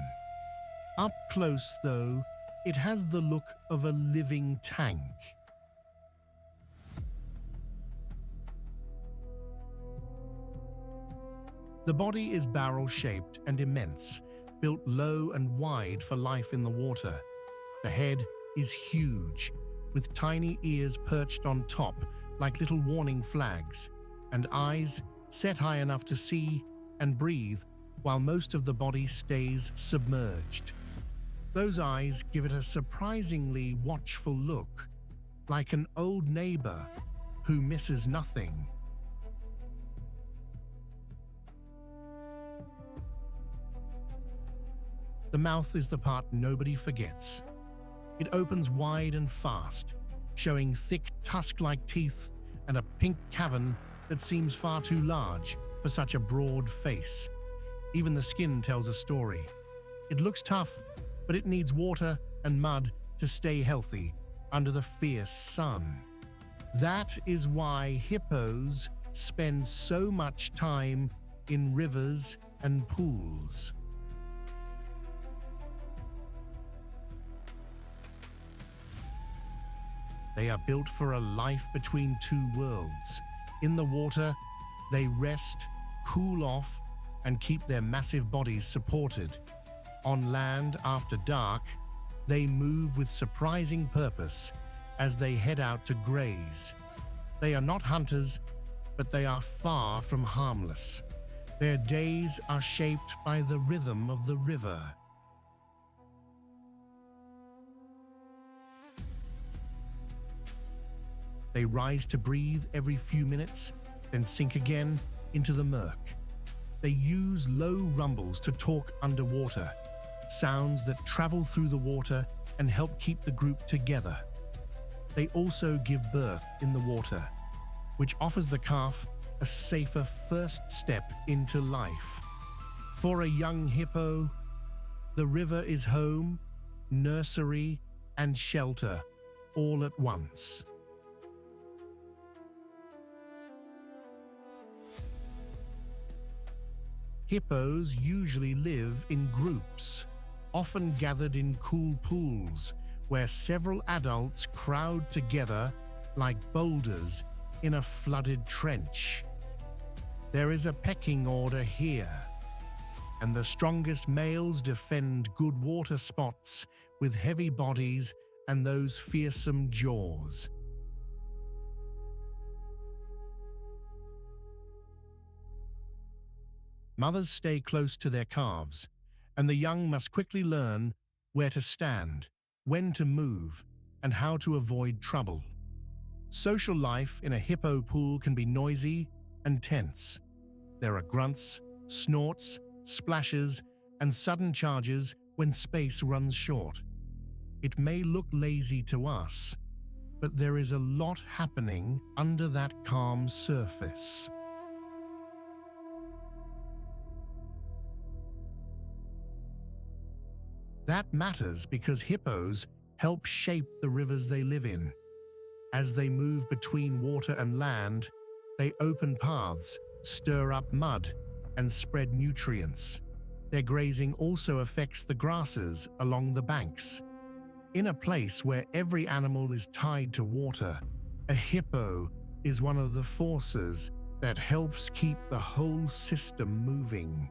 Up close, though, it has the look of a living tank. The body is barrel-shaped and immense, built low and wide for life in the water. The head is huge, with tiny ears perched on top like little warning flags, and eyes set high enough to see and breathe while most of the body stays submerged. Those eyes give it a surprisingly watchful look, like an old neighbor who misses nothing. The mouth is the part nobody forgets. It opens wide and fast, showing thick tusk-like teeth and a pink cavern that seems far too large for such a broad face. Even the skin tells a story. It looks tough, but it needs water and mud to stay healthy under the fierce sun. That is why hippos spend so much time in rivers and pools. They are built for a life between two worlds. In the water, they rest, cool off, and keep their massive bodies supported. On land, after dark, they move with surprising purpose as they head out to graze. They are not hunters, but they are far from harmless. Their days are shaped by the rhythm of the river. They rise to breathe every few minutes, then sink again into the murk. They use low rumbles to talk underwater, sounds that travel through the water and help keep the group together. They also give birth in the water, which offers the calf a safer first step into life. For a young hippo, the river is home, nursery, and shelter all at once. Hippos usually live in groups, often gathered in cool pools where several adults crowd together like boulders in a flooded trench. There is a pecking order here, and the strongest males defend good water spots with heavy bodies and those fearsome jaws. Mothers stay close to their calves, and the young must quickly learn where to stand, when to move, and how to avoid trouble. Social life in a hippo pool can be noisy and tense. There are grunts, snorts, splashes, and sudden charges when space runs short. It may look lazy to us, but there is a lot happening under that calm surface. That matters because hippos help shape the rivers they live in. As they move between water and land, they open paths, stir up mud, and spread nutrients. Their grazing also affects the grasses along the banks. In a place where every animal is tied to water, a hippo is one of the forces that helps keep the whole system moving.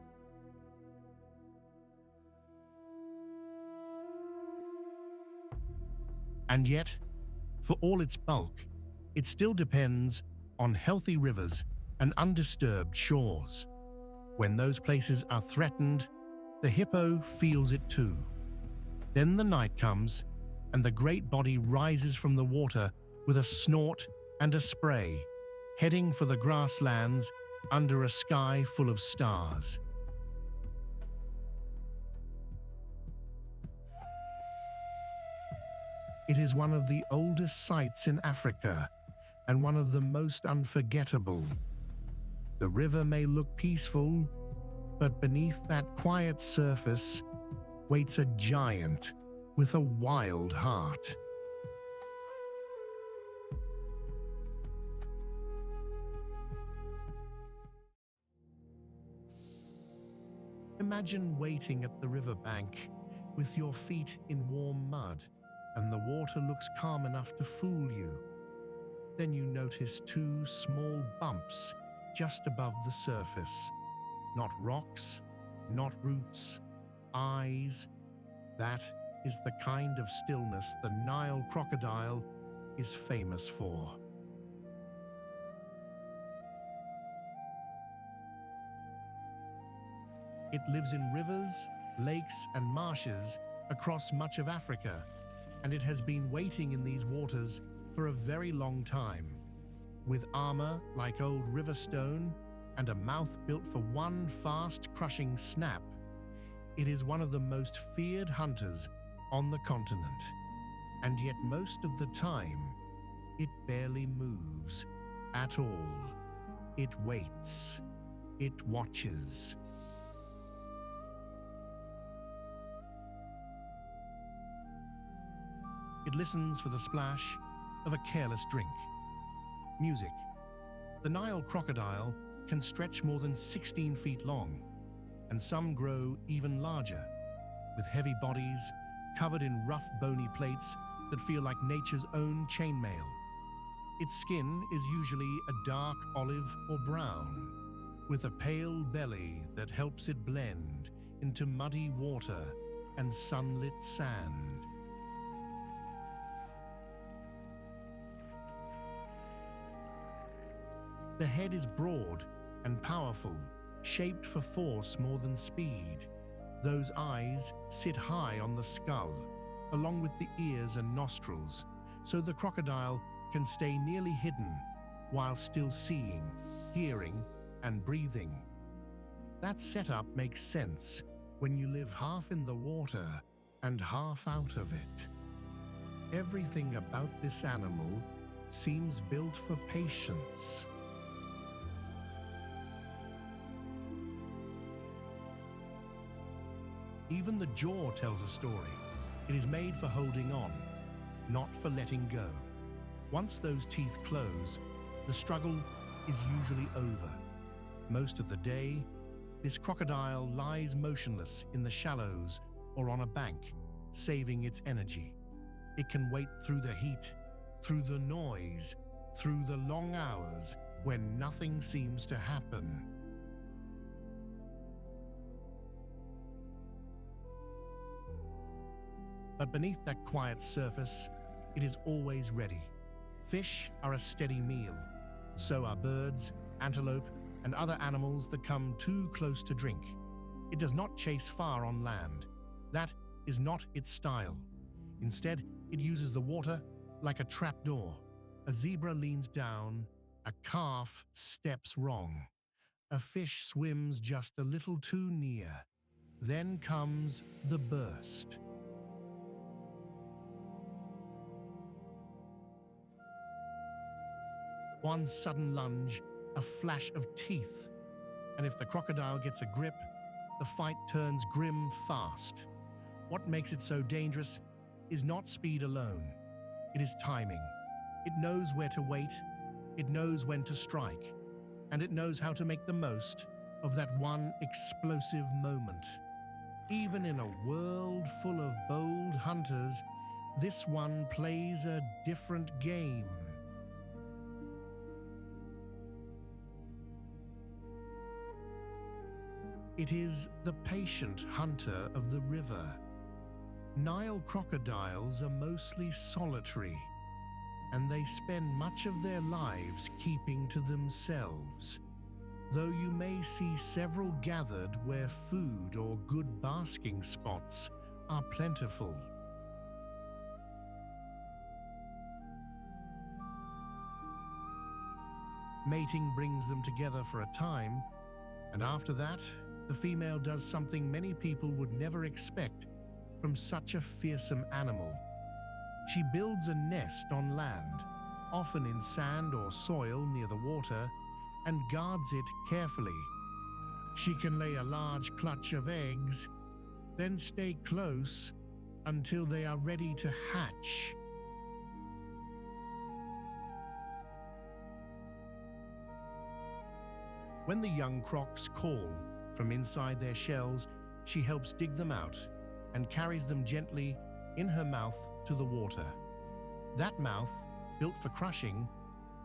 And yet, for all its bulk, it still depends on healthy rivers and undisturbed shores. When those places are threatened, the hippo feels it too. Then the night comes, and the great body rises from the water with a snort and a spray, heading for the grasslands under a sky full of stars. It is one of the oldest sights in Africa and one of the most unforgettable. The river may look peaceful, but beneath that quiet surface waits a giant with a wild heart. Imagine waiting at the riverbank with your feet in warm mud, and the water looks calm enough to fool you. Then you notice two small bumps just above the surface. Not rocks, not roots, eyes. That is the kind of stillness the Nile crocodile is famous for. It lives in rivers, lakes, and marshes across much of Africa, and it has been waiting in these waters for a very long time. With armor like old river stone and a mouth built for one fast, crushing snap, it is one of the most feared hunters on the continent. And yet most of the time, it barely moves at all. It waits. It watches. It listens for the splash of a careless drink. Music. The Nile crocodile can stretch more than 16 feet long, and some grow even larger, with heavy bodies covered in rough bony plates that feel like nature's own chainmail. Its skin is usually a dark olive or brown, with a pale belly that helps it blend into muddy water and sunlit sand. The head is broad and powerful, shaped for force more than speed. Those eyes sit high on the skull, along with the ears and nostrils, so the crocodile can stay nearly hidden while still seeing, hearing, and breathing. That setup makes sense when you live half in the water and half out of it. Everything about this animal seems built for patience. Even the jaw tells a story. It is made for holding on, not for letting go. Once those teeth close, the struggle is usually over. Most of the day, this crocodile lies motionless in the shallows or on a bank, saving its energy. It can wait through the heat, through the noise, through the long hours when nothing seems to happen. But beneath that quiet surface, it is always ready. Fish are a steady meal. So are birds, antelope, and other animals that come too close to drink. It does not chase far on land. That is not its style. Instead, it uses the water like a trapdoor. A zebra leans down, a calf steps wrong. A fish swims just a little too near. Then comes the burst. One sudden lunge, a flash of teeth, and if the crocodile gets a grip, the fight turns grim fast. What makes it so dangerous is not speed alone. It is timing. It knows where to wait, it knows when to strike, and it knows how to make the most of that one explosive moment. Even in a world full of bold hunters, this one plays a different game. It is the patient hunter of the river. Nile crocodiles are mostly solitary, and they spend much of their lives keeping to themselves, though you may see several gathered where food or good basking spots are plentiful. Mating brings them together for a time, and after that, the female does something many people would never expect from such a fearsome animal. She builds a nest on land, often in sand or soil near the water, and guards it carefully. She can lay a large clutch of eggs, then stay close until they are ready to hatch. When the young crocs call from inside their shells, she helps dig them out and carries them gently in her mouth to the water. That mouth, built for crushing,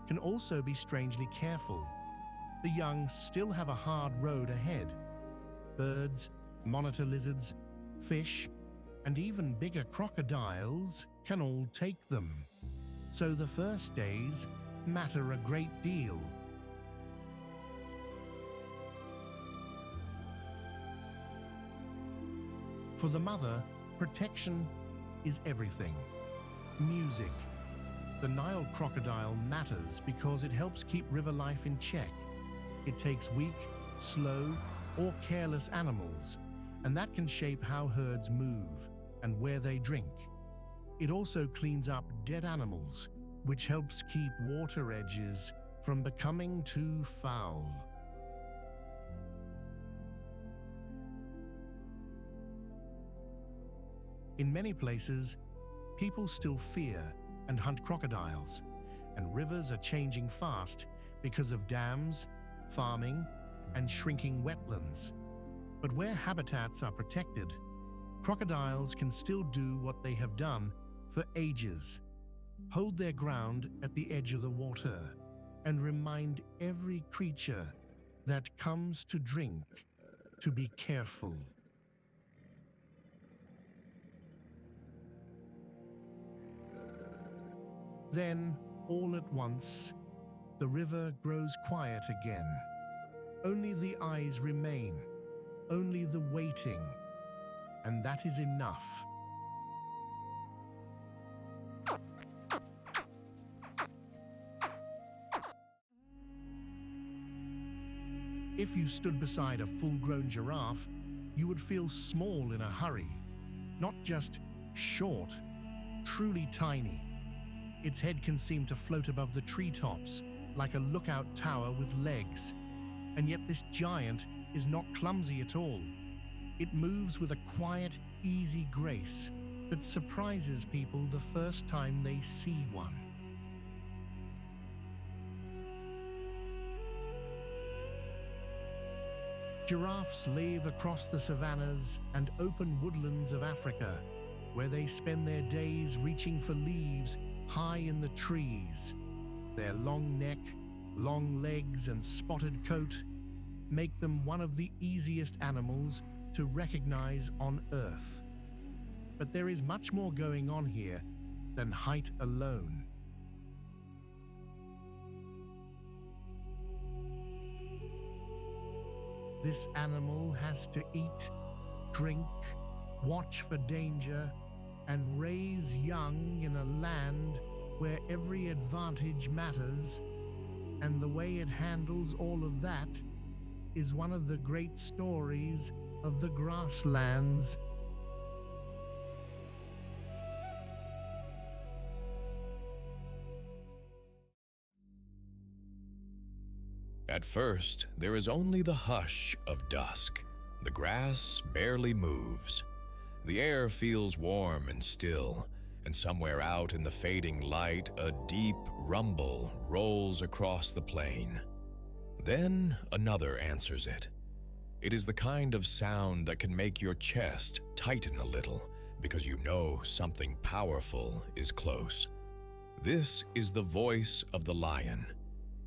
can also be strangely careful. the young still have a hard road ahead. Birds, monitor lizards, fish, and even bigger crocodiles can all take them. So the first days matter a great deal. For the mother, protection is everything. Music. The Nile crocodile matters because it helps keep river life in check. It takes weak, slow, or careless animals, and that can shape how herds move and where they drink. It also cleans up dead animals, which helps keep water edges from becoming too foul. In many places, people still fear and hunt crocodiles, and rivers are changing fast because of dams, farming, and shrinking wetlands. But where habitats are protected, crocodiles can still do what they have done for ages: hold their ground at the edge of the water and remind every creature that comes to drink to be careful. Then, all at once, the river grows quiet again. Only the eyes remain, only the waiting, and that is enough. If you stood beside a full-grown giraffe, you would feel small in a hurry. Not just short, truly tiny. Its head can seem to float above the treetops, like a lookout tower with legs. And yet this giant is not clumsy at all. It moves with a quiet, easy grace that surprises people the first time they see one. Giraffes live across the savannas and open woodlands of Africa, where they spend their days reaching for leaves high in the trees. Their long neck, long legs, and spotted coat make them one of the easiest animals to recognize on Earth. But there is much more going on here than height alone. This animal has to eat, drink, watch for danger, and raise young in a land where every advantage matters, and the way it handles all of that is one of the great stories of the grasslands. At first, there is only the hush of dusk. The grass barely moves. The air feels warm and still, and somewhere out in the fading light, a deep rumble rolls across the plain. Then another answers it. It is the kind of sound that can make your chest tighten a little because you know something powerful is close. This is the voice of the lion,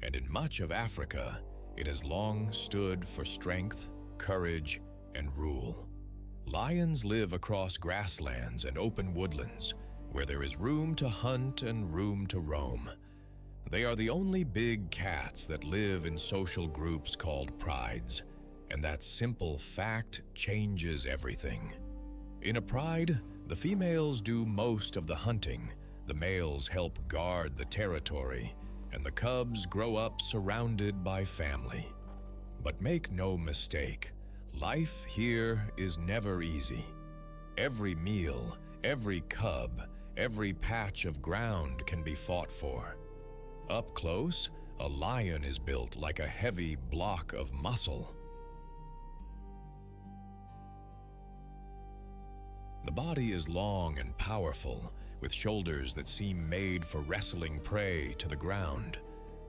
and in much of Africa, it has long stood for strength, courage, and rule. Lions live across grasslands and open woodlands, where there is room to hunt and room to roam. They are the only big cats that live in social groups called prides, and that simple fact changes everything. In a pride, the females do most of the hunting, the males help guard the territory, and the cubs grow up surrounded by family. But make no mistake, life here is never easy. Every meal, every cub, every patch of ground can be fought for. Up close, a lion is built like a heavy block of muscle. The body is long and powerful, with shoulders that seem made for wrestling prey to the ground.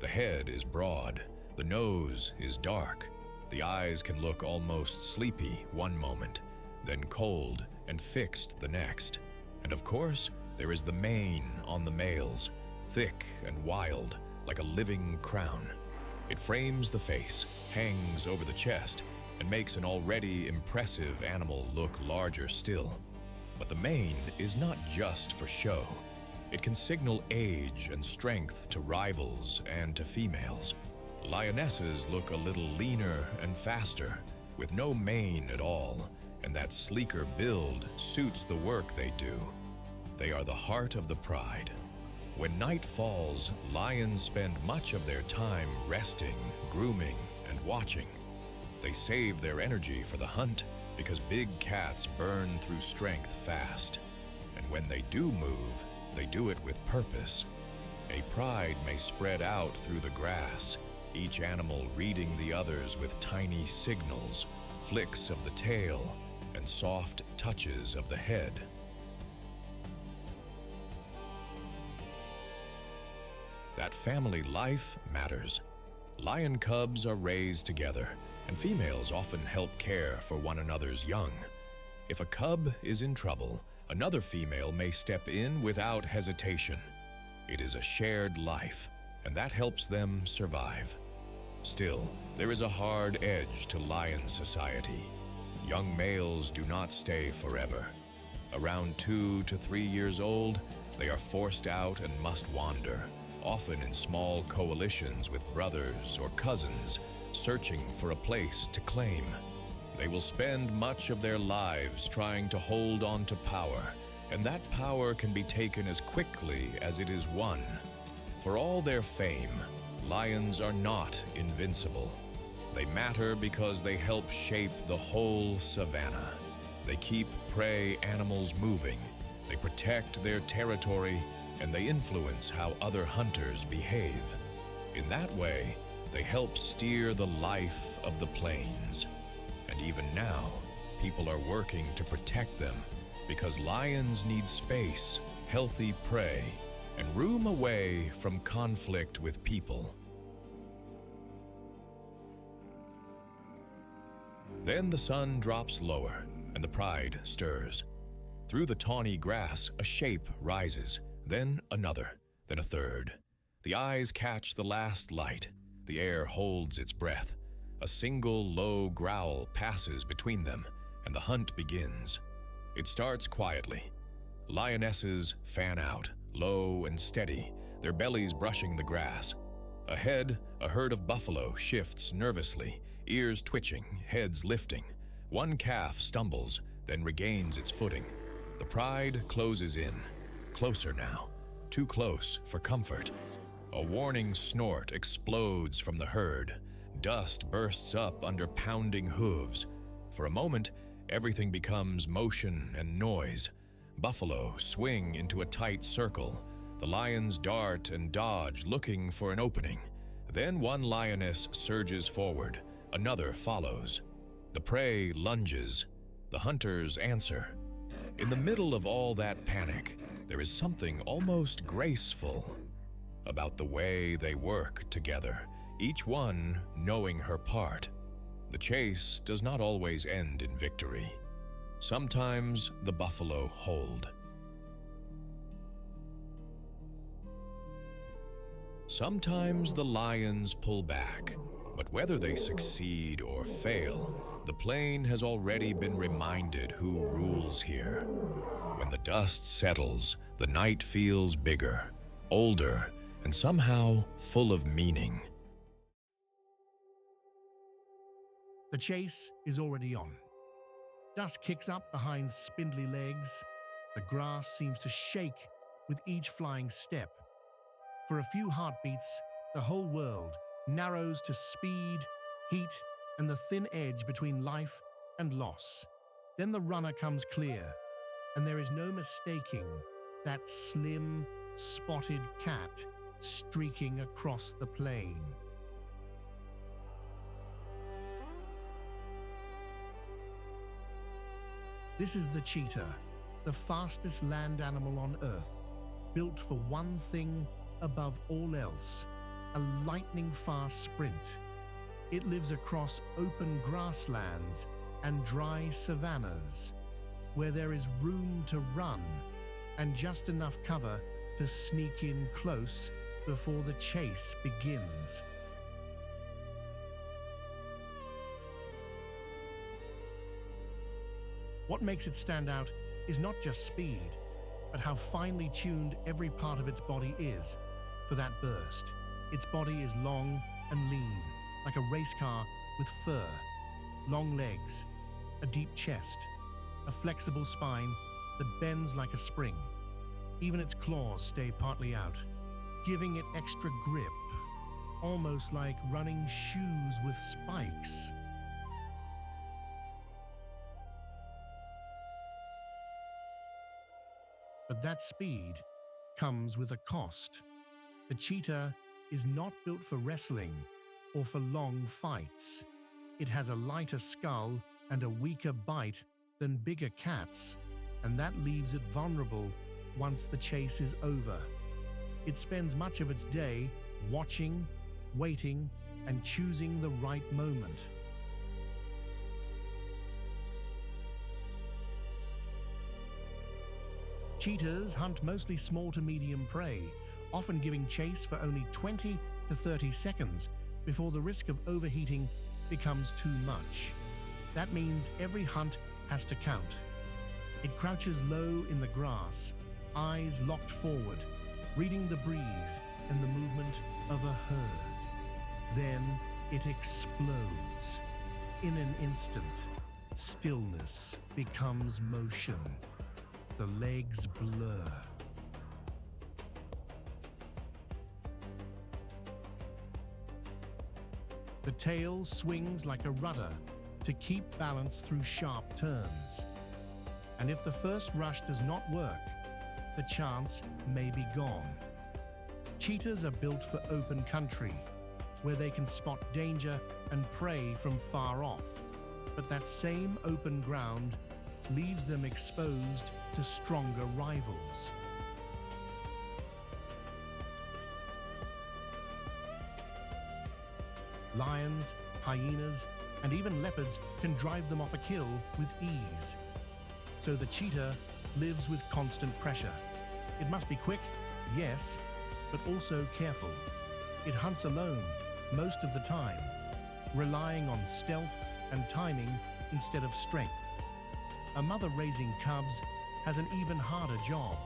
The head is broad, the nose is dark, the eyes can look almost sleepy one moment, then cold and fixed the next. And of course, there is the mane on the males, thick and wild, like a living crown. It frames the face, hangs over the chest, and makes an already impressive animal look larger still. But the mane is not just for show. It can signal age and strength to rivals and to females. Lionesses look a little leaner and faster, with no mane at all, and that sleeker build suits the work they do. They are the heart of the pride. When night falls, lions spend much of their time resting, grooming, and watching. They save their energy for the hunt because big cats burn through strength fast. And when they do move, they do it with purpose. A pride may spread out through the grass, each animal reading the others with tiny signals, flicks of the tail, and soft touches of the head. That family life matters. Lion cubs are raised together, and females often help care for one another's young. If a cub is in trouble, another female may step in without hesitation. It is a shared life, and that helps them survive. Still, there is a hard edge to lion society. Young males do not stay forever. Around 2 to 3 years old, they are forced out and must wander, often in small coalitions with brothers or cousins, searching for a place to claim. They will spend much of their lives trying to hold on to power, and that power can be taken as quickly as it is won. For all their fame, lions are not invincible. They matter because they help shape the whole savannah. They keep prey animals moving, they protect their territory, and they influence how other hunters behave. In that way, they help steer the life of the plains. And even now, people are working to protect them because lions need space, healthy prey, and room away from conflict with people. Then the sun drops lower, and the pride stirs. Through the tawny grass, a shape rises, then another, then a third. The eyes catch the last light. The air holds its breath. A single low growl passes between them, and the hunt begins. It starts quietly. Lionesses fan out, low and steady, their bellies brushing the grass. Ahead, a herd of buffalo shifts nervously, ears twitching, heads lifting. One calf stumbles, then regains its footing. The pride closes in. Closer now, too close for comfort. A warning snort explodes from the herd. Dust bursts up under pounding hooves. For a moment, everything becomes motion and noise. Buffalo swing into a tight circle. The lions dart and dodge, looking for an opening. Then one lioness surges forward. Another follows. The prey lunges. The hunters answer. In the middle of all that panic, there is something almost graceful about the way they work together, each one knowing her part. The chase does not always end in victory. Sometimes the buffalo hold. Sometimes the lions pull back, but whether they succeed or fail, the plain has already been reminded who rules here. When the dust settles, the night feels bigger, older, and somehow full of meaning. The chase is already on. Dust kicks up behind spindly legs. The grass seems to shake with each flying step. For a few heartbeats, the whole world narrows to speed, heat, and the thin edge between life and loss. Then the runner comes clear, and there is no mistaking that slim, spotted cat streaking across the plain. This is the cheetah, the fastest land animal on Earth, built for one thing above all else, a lightning-fast sprint. It lives across open grasslands and dry savannas, where there is room to run and just enough cover to sneak in close before the chase begins. What makes it stand out is not just speed, but how finely tuned every part of its body is for that burst. Its body is long and lean, like a race car with fur, long legs, a deep chest, a flexible spine that bends like a spring. Even its claws stay partly out, giving it extra grip, almost like running shoes with spikes. But that speed comes with a cost. The cheetah is not built for wrestling or for long fights. It has a lighter skull and a weaker bite than bigger cats, and that leaves it vulnerable once the chase is over. It spends much of its day watching, waiting, and choosing the right moment. Cheetahs hunt mostly small to medium prey, often giving chase for only 20 to 30 seconds before the risk of overheating becomes too much. That means every hunt has to count. It crouches low in the grass, eyes locked forward, reading the breeze and the movement of a herd. Then it explodes. In an instant, stillness becomes motion. The legs blur. The tail swings like a rudder to keep balance through sharp turns. And if the first rush does not work, the chance may be gone. Cheetahs are built for open country, where they can spot danger and prey from far off. But that same open ground leaves them exposed to stronger rivals. Lions, hyenas, and even leopards can drive them off a kill with ease. So the cheetah lives with constant pressure. It must be quick, yes, but also careful. It hunts alone most of the time, relying on stealth and timing instead of strength. A mother raising cubs has an even harder job.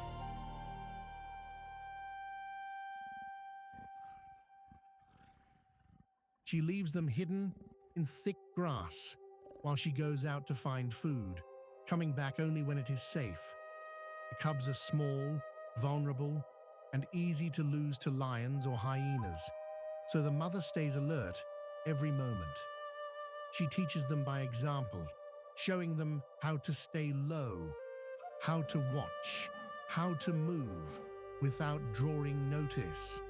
She leaves them hidden in thick grass while she goes out to find food, coming back only when it is safe. The cubs are small, vulnerable, and easy to lose to lions or hyenas, so the mother stays alert every moment. She teaches them by example, showing them how to stay low, how to watch, how to move without drawing notice.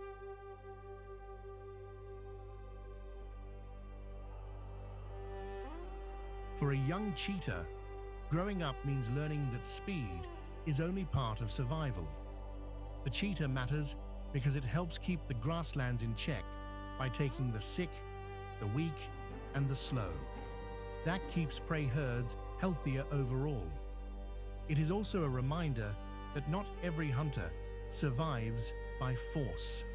For a young cheetah, growing up means learning that speed is only part of survival. The cheetah matters because it helps keep the grasslands in check by taking the sick, the weak, and the slow. That keeps prey herds healthier overall. It is also a reminder that not every hunter survives by force.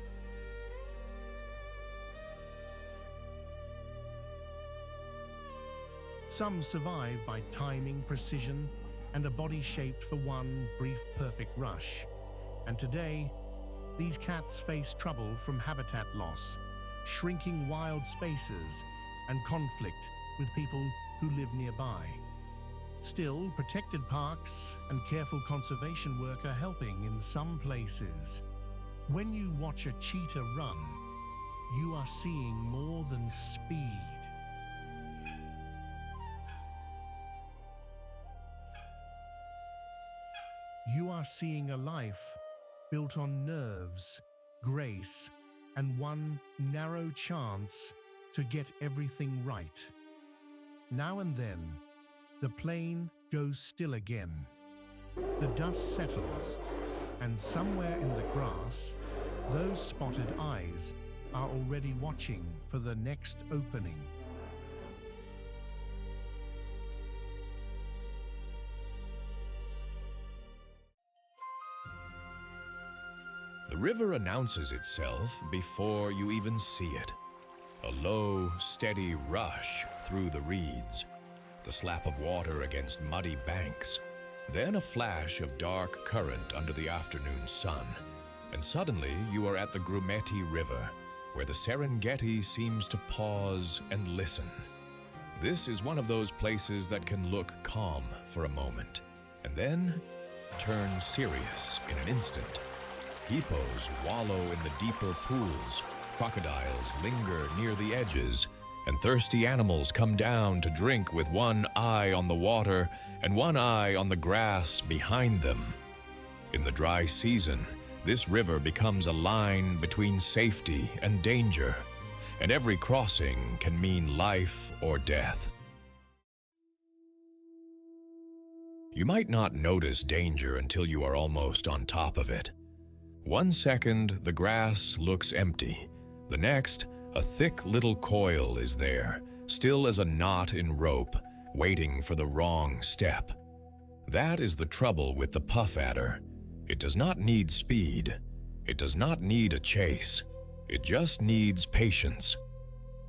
Some survive by timing, precision, and a body shaped for one brief perfect rush. And today, these cats face trouble from habitat loss, shrinking wild spaces, and conflict with people who live nearby. Still, protected parks and careful conservation work are helping in some places. When you watch a cheetah run, you are seeing more than speed. You are seeing a life built on nerves, grace, and one narrow chance to get everything right. Now and then, the plain goes still again. The dust settles, and somewhere in the grass, those spotted eyes are already watching for the next opening. The river announces itself before you even see it. A low, steady rush through the reeds. the slap of water against muddy banks, then a flash of dark current under the afternoon sun, and suddenly you are at the Grumeti River, where the Serengeti seems to pause and listen. This is one of those places that can look calm for a moment, and then turn serious in an instant. Hippos wallow in the deeper pools, crocodiles linger near the edges, and thirsty animals come down to drink with one eye on the water and one eye on the grass behind them. In the dry season, this river becomes a line between safety and danger, and every crossing can mean life or death. You might not notice danger until you are almost on top of it. 1 second, the grass looks empty. The next, a thick little coil is there, still as a knot in rope, waiting for the wrong step. That is the trouble with the puff adder. It does not need speed. It does not need a chase. It just needs patience.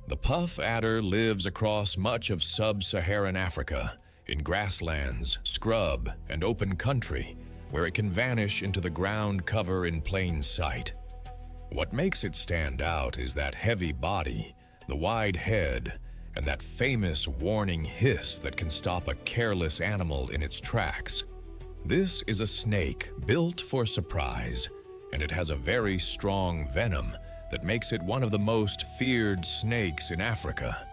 The puff adder lives across much of sub-Saharan Africa, in grasslands, scrub, and open country, where it can vanish into the ground cover in plain sight. What makes it stand out is that heavy body, the wide head, and that famous warning hiss that can stop a careless animal in its tracks. This is a snake built for surprise, and it has a very strong venom that makes it one of the most feared snakes in Africa.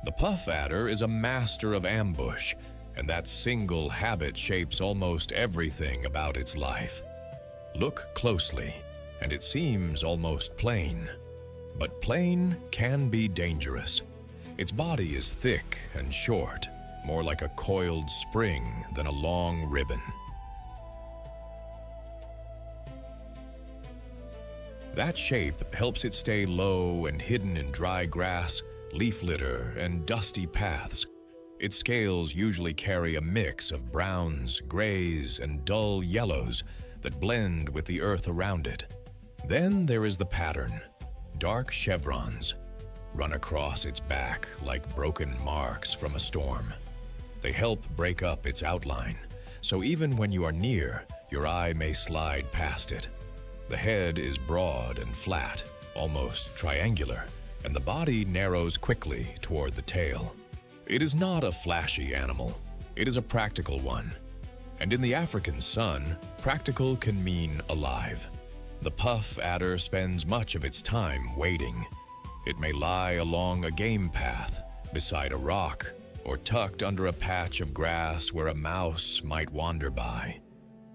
The puff adder is a master of ambush, and that single habit shapes almost everything about its life. Look closely, and it seems almost plain. But plain can be dangerous. Its body is thick and short, more like a coiled spring than a long ribbon. That shape helps it stay low and hidden in dry grass, leaf litter, and dusty paths. Its scales usually carry a mix of browns, grays, and dull yellows that blend with the earth around it. Then there is the pattern. Dark chevrons run across its back like broken marks from a storm. They help break up its outline, so even when you are near, your eye may slide past it. The head is broad and flat, almost triangular, and the body narrows quickly toward the tail. It is not a flashy animal. It is a practical one. And in the African sun, practical can mean alive. The puff adder spends much of its time waiting. It may lie along a game path, beside a rock, or tucked under a patch of grass where a mouse might wander by.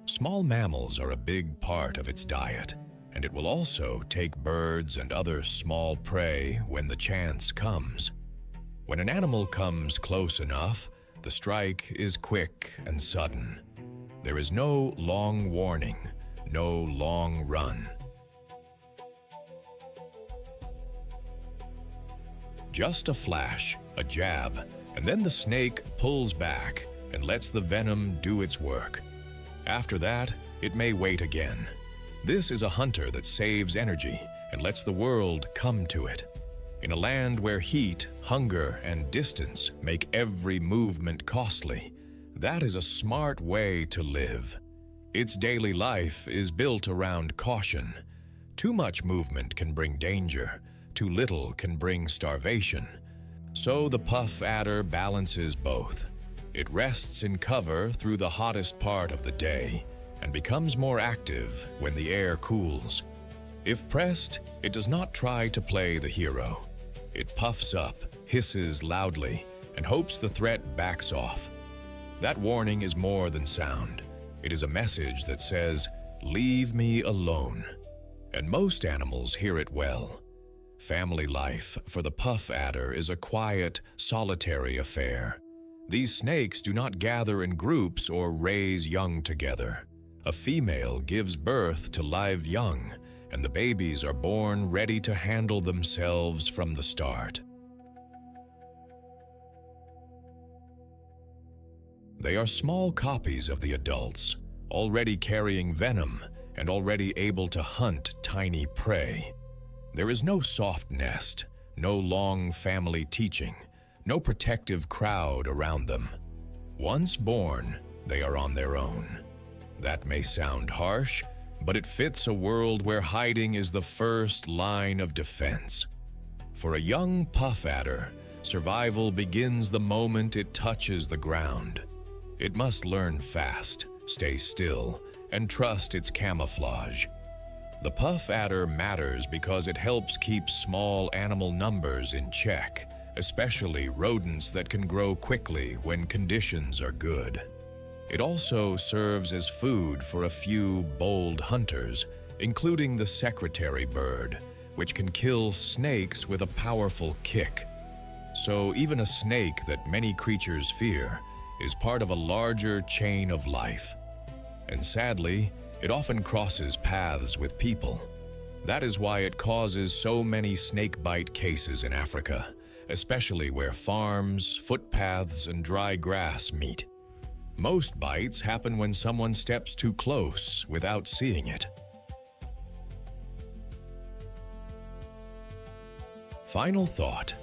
Small mammals are a big part of its diet, and it will also take birds and other small prey when the chance comes. When an animal comes close enough, the strike is quick and sudden. There is no long warning, no long run. Just a flash, a jab, and then the snake pulls back and lets the venom do its work. After that, it may wait again. This is a hunter that saves energy and lets the world come to it. In a land where heat, hunger, and distance make every movement costly, that is a smart way to live. Its daily life is built around caution. Too much movement can bring danger. Too little can bring starvation. So the puff adder balances both. It rests in cover through the hottest part of the day and becomes more active when the air cools. If pressed, it does not try to play the hero. It puffs up, hisses loudly, and hopes the threat backs off. That warning is more than sound. It is a message that says, "Leave me alone." And most animals hear it well. Family life for the puff adder is a quiet, solitary affair. These snakes do not gather in groups or raise young together. A female gives birth to live young, and the babies are born ready to handle themselves from the start. They are small copies of the adults, already carrying venom and already able to hunt tiny prey. There is no soft nest, no long family teaching, no protective crowd around them. Once born, they are on their own. That may sound harsh, but it fits a world where hiding is the first line of defense. For a young puff adder, survival begins the moment it touches the ground. It must learn fast, stay still, and trust its camouflage. The puff adder matters because it helps keep small animal numbers in check, especially rodents that can grow quickly when conditions are good. It also serves as food for a few bold hunters, including the secretary bird, which can kill snakes with a powerful kick. So even a snake that many creatures fear is part of a larger chain of life. And sadly, it often crosses paths with people. That is why it causes so many snakebite cases in Africa, especially where farms, footpaths, and dry grass meet. Most bites happen when someone steps too close without seeing it. Final thought.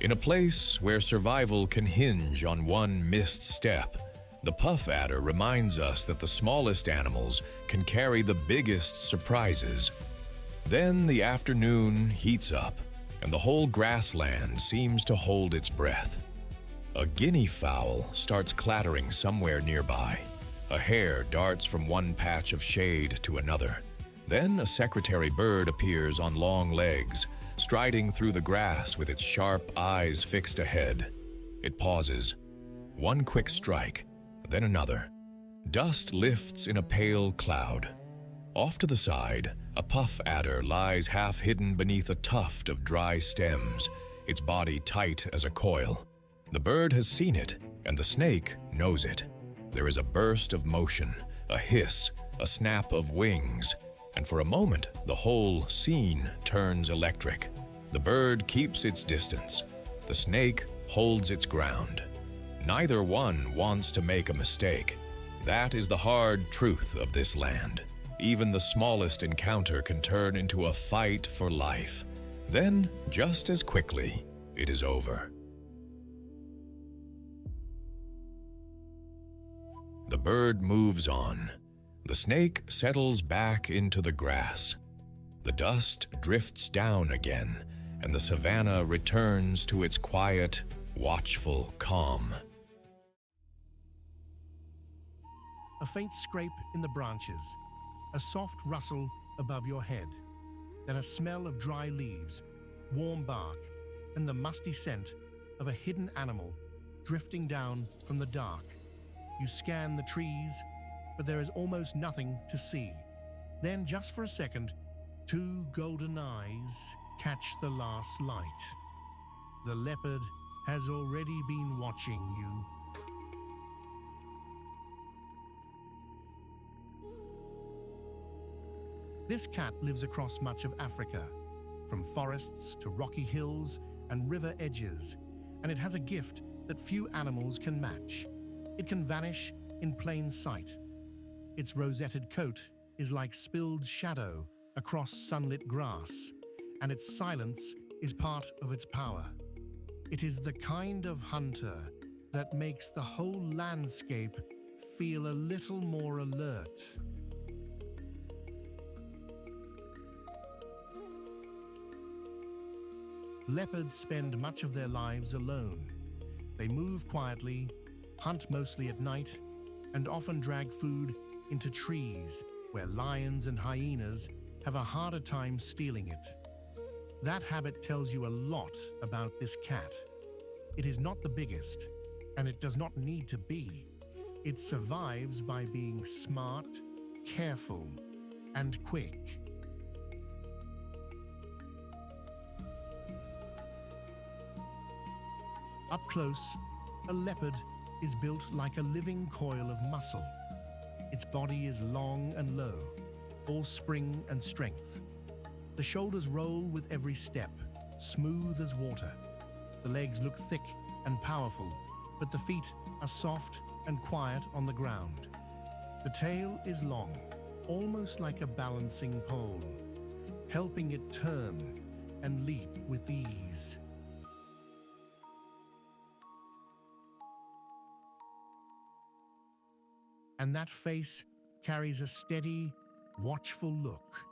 In a place where survival can hinge on one missed step, the puff adder reminds us that the smallest animals can carry the biggest surprises. Then the afternoon heats up, and the whole grassland seems to hold its breath. A guinea fowl starts clattering somewhere nearby. A hare darts from one patch of shade to another. Then a secretary bird appears on long legs, striding through the grass with its sharp eyes fixed ahead. It pauses. One quick strike, then another. Dust lifts in a pale cloud. Off to the side, a puff adder lies half hidden beneath a tuft of dry stems, its body tight as a coil. The bird has seen it, and the snake knows it. There is a burst of motion, a hiss, a snap of wings, and for a moment, the whole scene turns electric. The bird keeps its distance. The snake holds its ground. Neither one wants to make a mistake. That is the hard truth of this land. Even the smallest encounter can turn into a fight for life. Then, just as quickly, it is over. The bird moves on. The snake settles back into the grass. The dust drifts down again, and the savannah returns to its quiet, watchful calm. A faint scrape in the branches, a soft rustle above your head, then a smell of dry leaves, warm bark, and the musty scent of a hidden animal drifting down from the dark. You scan the trees, but there is almost nothing to see. Then, just for a second, two golden eyes catch the last light. The leopard has already been watching you. This cat lives across much of Africa, from forests to rocky hills and river edges, and it has a gift that few animals can match. It can vanish in plain sight. Its rosetted coat is like spilled shadow across sunlit grass, and its silence is part of its power. It is the kind of hunter that makes the whole landscape feel a little more alert. Leopards spend much of their lives alone. They move quietly, hunt mostly at night, and often drag food into trees where lions and hyenas have a harder time stealing it. That habit tells you a lot about this cat. It is not the biggest, and it does not need to be. It survives by being smart, careful, and quick. Up close, a leopard is built like a living coil of muscle. Its body is long and low, all spring and strength. The shoulders roll with every step, smooth as water. The legs look thick and powerful, but the feet are soft and quiet on the ground. The tail is long, almost like a balancing pole, helping it turn and leap with ease. and that face carries a steady, watchful look.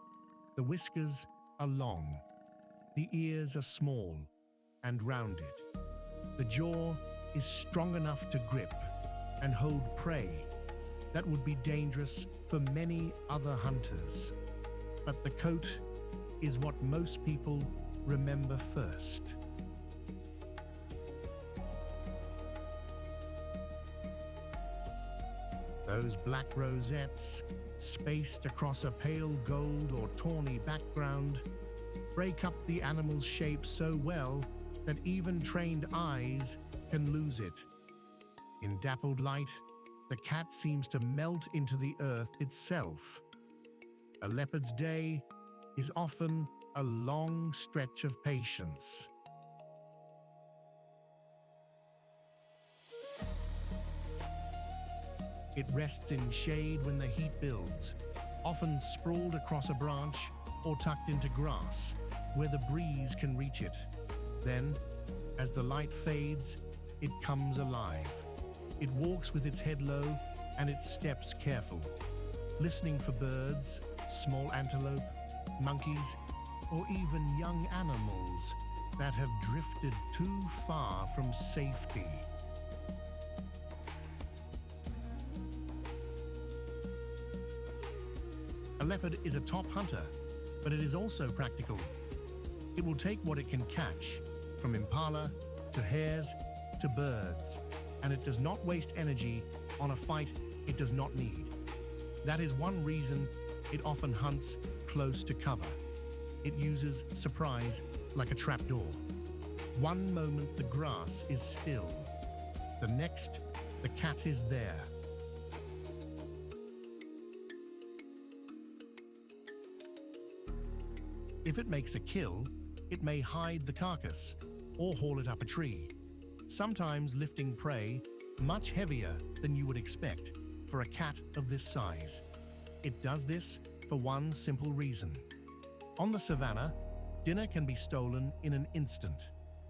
The whiskers are long, the ears are small and rounded. The jaw is strong enough to grip and hold prey that would be dangerous for many other hunters. But the coat is what most people remember first. Those black rosettes, spaced across a pale gold or tawny background, break up the animal's shape so well that even trained eyes can lose it. In dappled light, the cat seems to melt into the earth itself. A leopard's day is often a long stretch of patience. It rests in shade when the heat builds, often sprawled across a branch or tucked into grass, where the breeze can reach it. Then, as the light fades, it comes alive. It walks with its head low and its steps careful, listening for birds, small antelope, monkeys, or even young animals that have drifted too far from safety. A leopard is a top hunter, but it is also practical. It will take what it can catch, from impala to hares to birds, and it does not waste energy on a fight it does not need. That is one reason it often hunts close to cover. It uses surprise like a trapdoor. One moment the grass is still, the next the cat is there. If it makes a kill, it may hide the carcass or haul it up a tree, sometimes lifting prey much heavier than you would expect for a cat of this size. It does this for one simple reason. On the savannah, dinner can be stolen in an instant.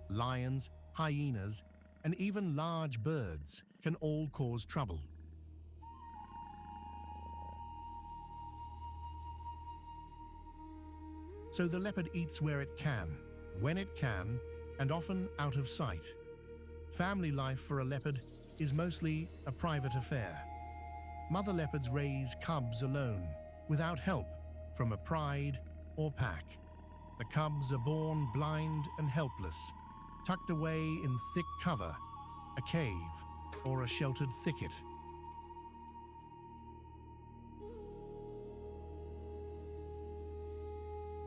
Lions, hyenas, and even large birds can all cause trouble. So the leopard eats where it can, when it can, and often out of sight. Family life for a leopard is mostly a private affair. Mother leopards raise cubs alone, without help from a pride or pack. The cubs are born blind and helpless, tucked away in thick cover, a cave, or a sheltered thicket.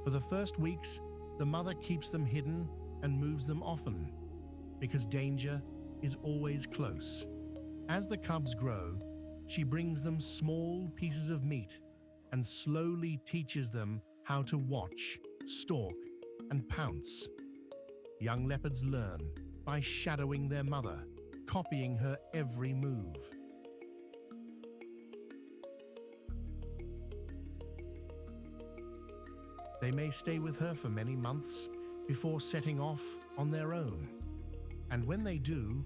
For the first weeks, the mother keeps them hidden and moves them often, because danger is always close. As the cubs grow, she brings them small pieces of meat and slowly teaches them how to watch, stalk, and pounce. Young leopards learn by shadowing their mother, copying her every move. They may stay with her for many months before setting off on their own. And when they do,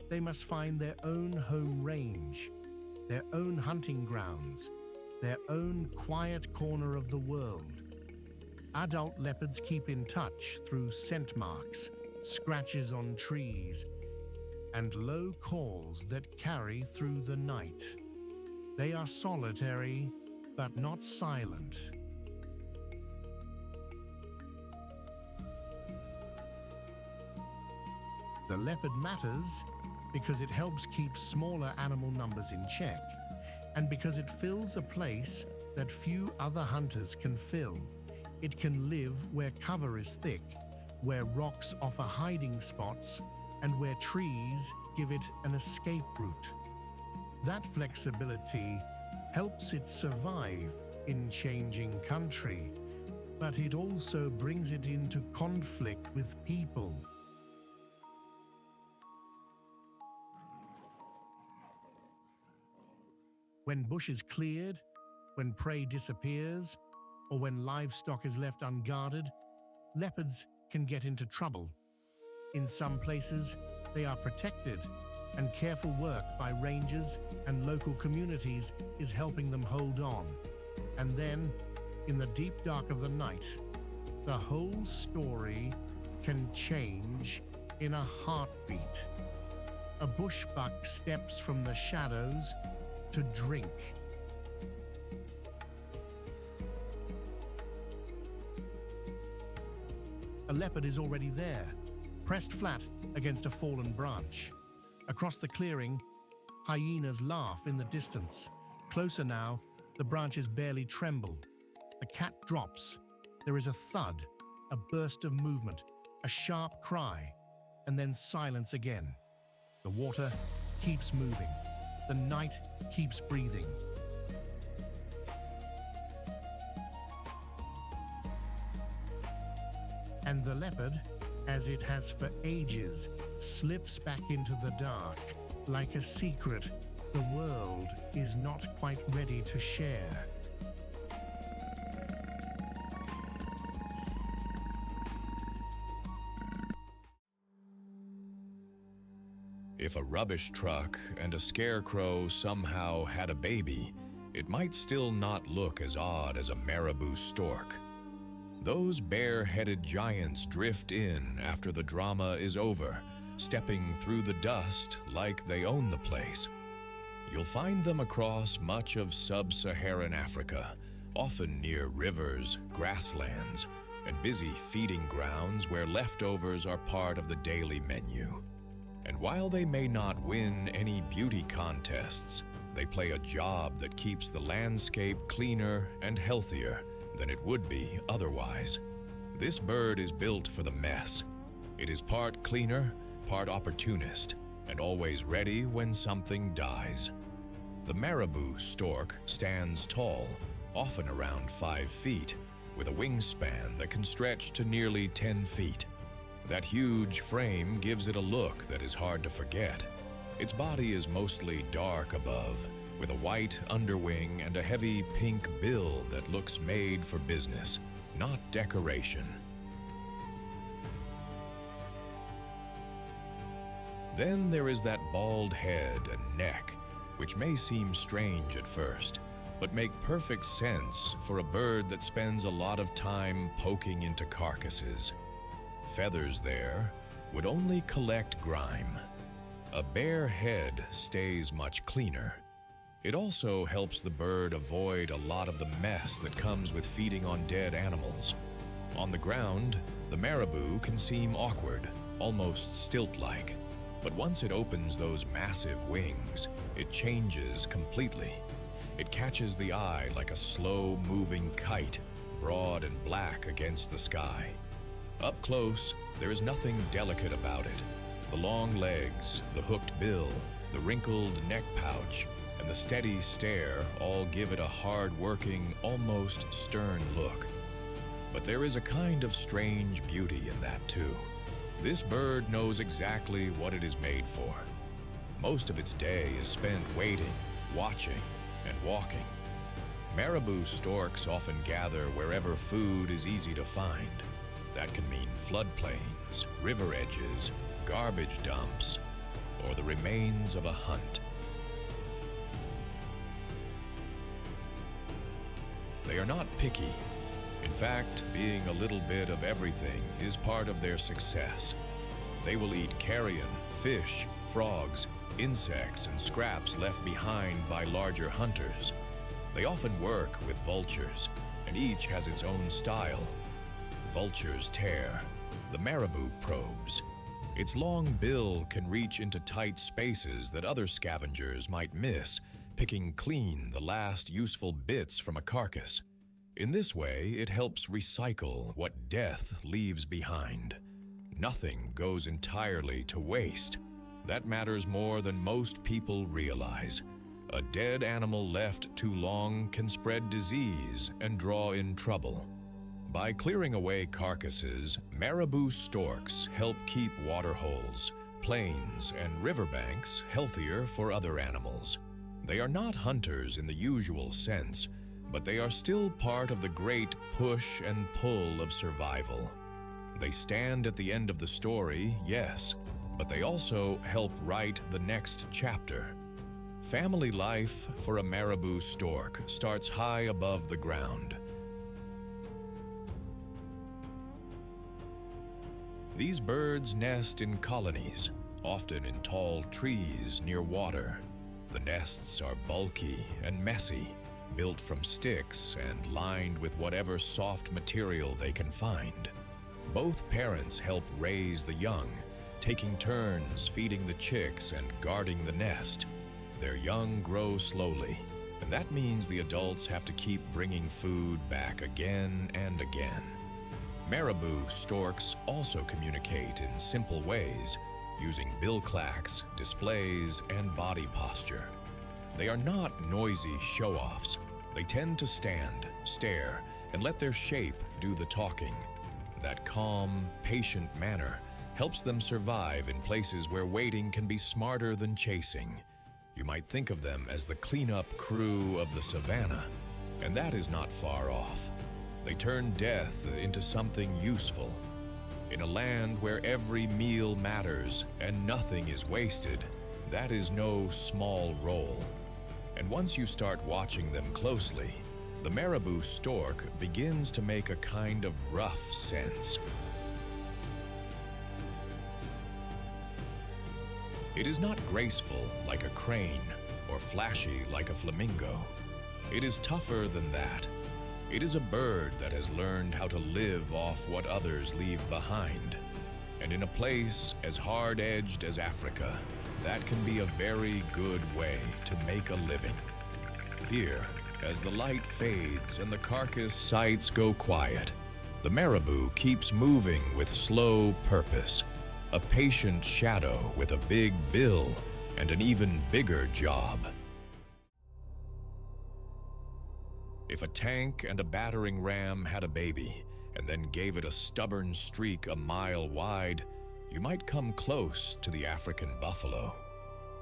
they must find their own home range, their own hunting grounds, their own quiet corner of the world. Adult leopards keep in touch through scent marks, scratches on trees, and low calls that carry through the night. They are solitary, but not silent. The leopard matters because it helps keep smaller animal numbers in check, and because it fills a place that few other hunters can fill. It can live where cover is thick, where rocks offer hiding spots, and where trees give it an escape route. That flexibility helps it survive in changing country, but it also brings it into conflict with people. When bush is cleared, when prey disappears, or when livestock is left unguarded, leopards can get into trouble. In some places, they are protected, and careful work by rangers and local communities is helping them hold on. And then, in the deep dark of the night, the whole story can change in a heartbeat. A bushbuck steps from the shadows to drink. A leopard is already there, pressed flat against a fallen branch. Across the clearing, hyenas laugh in the distance. Closer now, the branches barely tremble. The cat drops. There is a thud, a burst of movement, a sharp cry, and then silence again. The water keeps moving. The night keeps breathing. And the leopard, as it has for ages, slips back into the dark, like a secret the world is not quite ready to share. If a rubbish truck and a scarecrow somehow had a baby, it might still not look as odd as a marabou stork. Those bare-headed giants drift in after the drama is over, stepping through the dust like they own the place. You'll find them across much of sub-Saharan Africa, often near rivers, grasslands, and busy feeding grounds where leftovers are part of the daily menu. And while they may not win any beauty contests, they play a job that keeps the landscape cleaner and healthier than it would be otherwise. This bird is built for the mess. It is part cleaner, part opportunist, and always ready when something dies. The marabou stork stands tall, often around 5 feet, with a wingspan that can stretch to nearly 10 feet. That huge frame gives it a look that is hard to forget. Its body is mostly dark above, with a white underwing and a heavy pink bill that looks made for business, not decoration. Then there is that bald head and neck, which may seem strange at first, but make perfect sense for a bird that spends a lot of time poking into carcasses. Feathers there would only collect grime. A bare head stays much cleaner. It also helps the bird avoid a lot of the mess that comes with feeding on dead animals. On the ground, the marabou can seem awkward, almost stilt-like. But once it opens those massive wings, it changes completely. It catches the eye like a slow-moving kite, broad and black against the sky. Up close, there is nothing delicate about it. The long legs, the hooked bill, the wrinkled neck pouch, and the steady stare all give it a hard-working, almost stern look. But there is a kind of strange beauty in that too. This bird knows exactly what it is made for. Most of its day is spent waiting, watching, and walking. Marabou storks often gather wherever food is easy to find. That can mean floodplains, river edges, garbage dumps, or the remains of a hunt. They are not picky. In fact, being a little bit of everything is part of their success. They will eat carrion, fish, frogs, insects, and scraps left behind by larger hunters. They often work with vultures, and each has its own style. Vultures tear, the marabou probes. Its long bill can reach into tight spaces that other scavengers might miss, picking clean the last useful bits from a carcass. In this way, it helps recycle what death leaves behind. Nothing goes entirely to waste. That matters more than most people realize. A dead animal left too long can spread disease and draw in trouble. By clearing away carcasses, marabou storks help keep waterholes, plains, and riverbanks healthier for other animals. They are not hunters in the usual sense, but they are still part of the great push and pull of survival. They stand at the end of the story, yes, but they also help write the next chapter. Family life for a marabou stork starts high above the ground. These birds nest in colonies, often in tall trees near water. The nests are bulky and messy, built from sticks and lined with whatever soft material they can find. Both parents help raise the young, taking turns feeding the chicks and guarding the nest. Their young grow slowly, and that means the adults have to keep bringing food back again and again. Marabou storks also communicate in simple ways, using bill clacks, displays, and body posture. They are not noisy show-offs. They tend to stand, stare, and let their shape do the talking. That calm, patient manner helps them survive in places where waiting can be smarter than chasing. You might think of them as the cleanup crew of the savannah, and that is not far off. They turn death into something useful. In a land where every meal matters and nothing is wasted, that is no small role. And once you start watching them closely, the marabou stork begins to make a kind of rough sense. It is not graceful like a crane or flashy like a flamingo. It is tougher than that. It is a bird that has learned how to live off what others leave behind. And in a place as hard-edged as Africa, that can be a very good way to make a living. Here, as the light fades and the carcass sights go quiet, the marabou keeps moving with slow purpose, a patient shadow with a big bill and an even bigger job. If a tank and a battering ram had a baby and then gave it a stubborn streak a mile wide, you might come close to the African buffalo.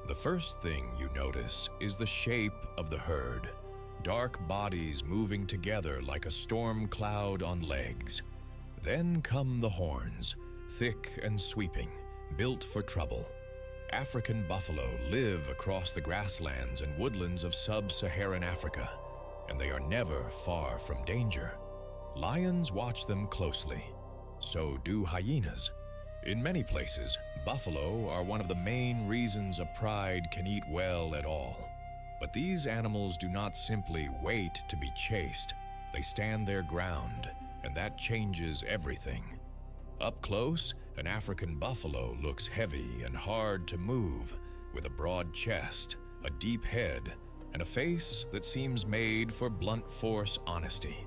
The first thing you notice is the shape of the herd, dark bodies moving together like a storm cloud on legs. Then come the horns, thick and sweeping, built for trouble. African buffalo live across the grasslands and woodlands of sub-Saharan Africa, and they are never far from danger. Lions watch them closely. So do hyenas. In many places, buffalo are one of the main reasons a pride can eat well at all. But these animals do not simply wait to be chased. They stand their ground, and that changes everything. Up close, an African buffalo looks heavy and hard to move, with a broad chest, a deep head, and a face that seems made for blunt force honesty.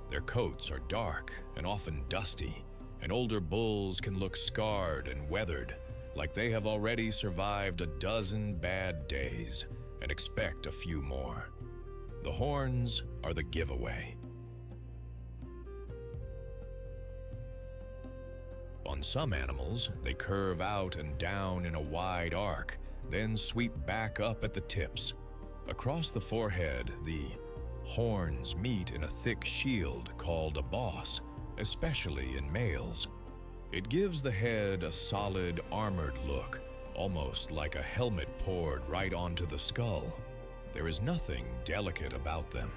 Their coats are dark and often dusty, and older bulls can look scarred and weathered, like they have already survived a dozen bad days and expect a few more. The horns are the giveaway. On some animals, they curve out and down in a wide arc, then sweep back up at the tips. Across the forehead, the horns meet in a thick shield called a boss, especially in males. It gives the head a solid, armored look, almost like a helmet poured right onto the skull. There is nothing delicate about them.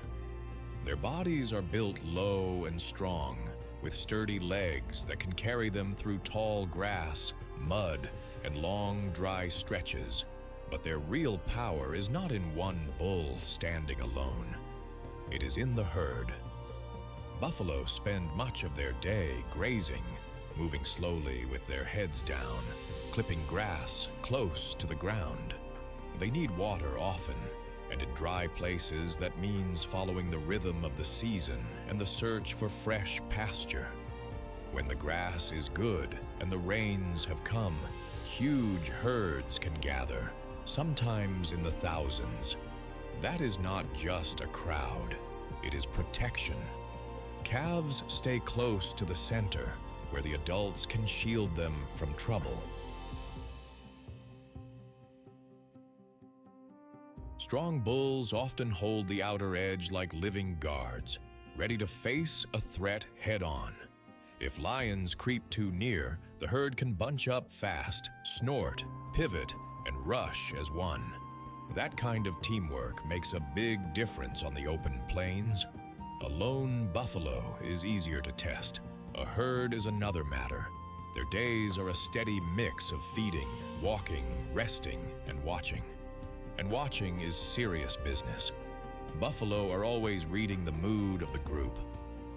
Their bodies are built low and strong, with sturdy legs that can carry them through tall grass, mud, and long, dry stretches. But their real power is not in one bull standing alone. It is in the herd. Buffalo spend much of their day grazing, moving slowly with their heads down, clipping grass close to the ground. They need water often, and in dry places that means following the rhythm of the season and the search for fresh pasture. When the grass is good and the rains have come, huge herds can gather, sometimes in the thousands. That is not just a crowd, it is protection. Calves stay close to the center, where the adults can shield them from trouble. Strong bulls often hold the outer edge like living guards, ready to face a threat head-on. If lions creep too near, the herd can bunch up fast, snort, pivot, and rush as one. That kind of teamwork makes a big difference on the open plains. A lone buffalo is easier to test. A herd is another matter. Their days are a steady mix of feeding, walking, resting, and watching. And watching is serious business. Buffalo are always reading the mood of the group.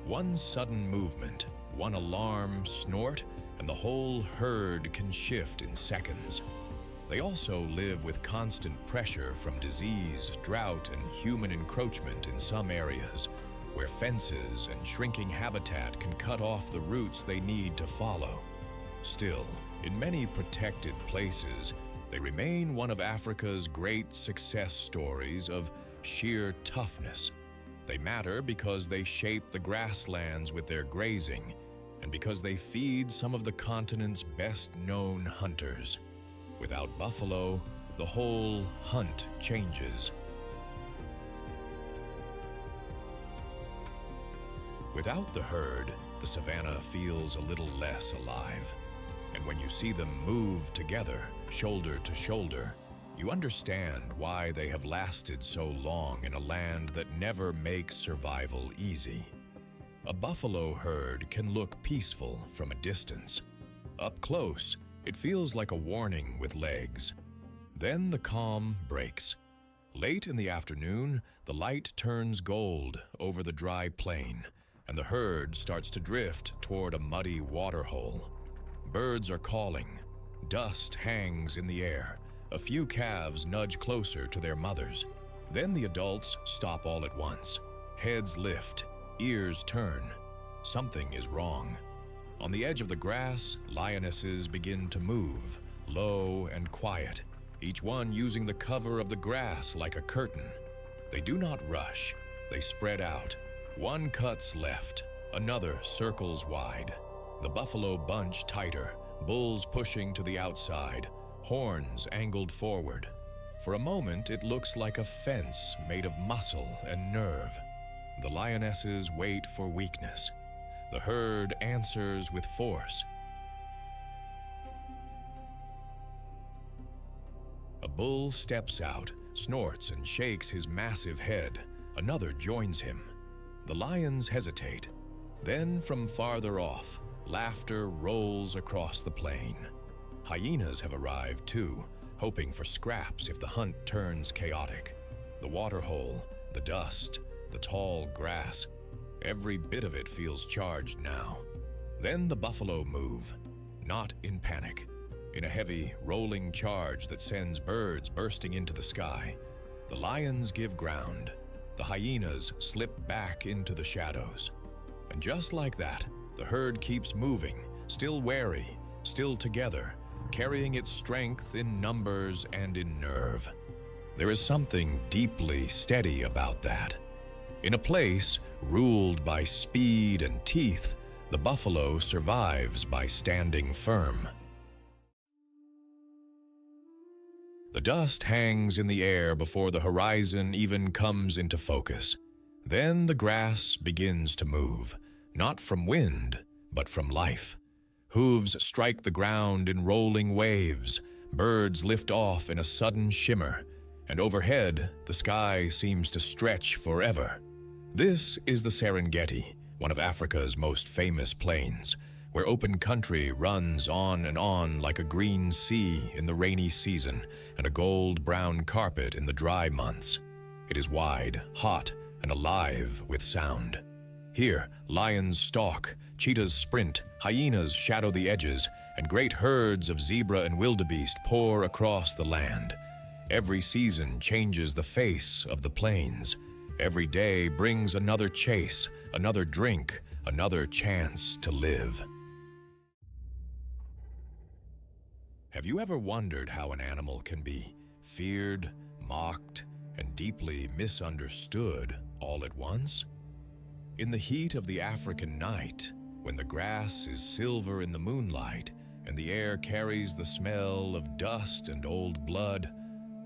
One sudden movement, one alarm snort, and the whole herd can shift in seconds. They also live with constant pressure from disease, drought, and human encroachment in some areas, where fences and shrinking habitat can cut off the routes they need to follow. Still, in many protected places, they remain one of Africa's great success stories of sheer toughness. They matter because they shape the grasslands with their grazing, and because they feed some of the continent's best-known hunters. Without buffalo, the whole hunt changes. Without the herd, the savannah feels a little less alive. And when you see them move together, shoulder to shoulder, you understand why they have lasted so long in a land that never makes survival easy. A buffalo herd can look peaceful from a distance. Up close, it feels like a warning with legs. Then the calm breaks. Late in the afternoon, the light turns gold over the dry plain, and the herd starts to drift toward a muddy waterhole. Birds are calling. Dust hangs in the air. A few calves nudge closer to their mothers. Then the adults stop all at once. Heads lift, ears turn. Something is wrong. On the edge of the grass, lionesses begin to move, low and quiet, each one using the cover of the grass like a curtain. They do not rush. They spread out. One cuts left, another circles wide. The buffalo bunch tighter, bulls pushing to the outside, horns angled forward. For a moment, it looks like a fence made of muscle and nerve. The lionesses wait for weakness. The herd answers with force. A bull steps out, snorts and shakes his massive head. Another joins him. The lions hesitate. Then, from farther off, laughter rolls across the plain. Hyenas have arrived too, hoping for scraps if the hunt turns chaotic. The waterhole, the dust, the tall grass, every bit of it feels charged now. Then the buffalo move, not in panic, in a heavy, rolling charge that sends birds bursting into the sky. The lions give ground. The hyenas slip back into the shadows. And just like that, the herd keeps moving, still wary, still together, carrying its strength in numbers and in nerve. There is something deeply steady about that. In a place ruled by speed and teeth, the buffalo survives by standing firm. The dust hangs in the air before the horizon even comes into focus. Then the grass begins to move, not from wind, but from life. Hooves strike the ground in rolling waves, birds lift off in a sudden shimmer, and overhead the sky seems to stretch forever. This is the Serengeti, one of Africa's most famous plains, where open country runs on and on like a green sea in the rainy season and a gold-brown carpet in the dry months. It is wide, hot, and alive with sound. Here, lions stalk, cheetahs sprint, hyenas shadow the edges, and great herds of zebra and wildebeest pour across the land. Every season changes the face of the plains. Every day brings another chase, another drink, another chance to live. Have you ever wondered how an animal can be feared, mocked, and deeply misunderstood all at once? In the heat of the African night, when the grass is silver in the moonlight and the air carries the smell of dust and old blood,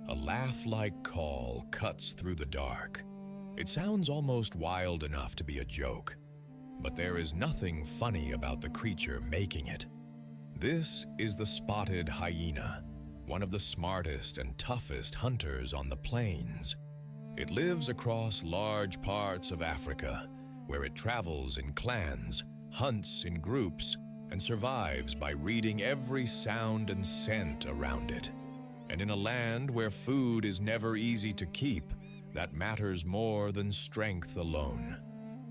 a laugh-like call cuts through the dark. It sounds almost wild enough to be a joke. But there is nothing funny about the creature making it. This is the spotted hyena, one of the smartest and toughest hunters on the plains. It lives across large parts of Africa, where it travels in clans, hunts in groups, and survives by reading every sound and scent around it. And in a land where food is never easy to keep, that matters more than strength alone.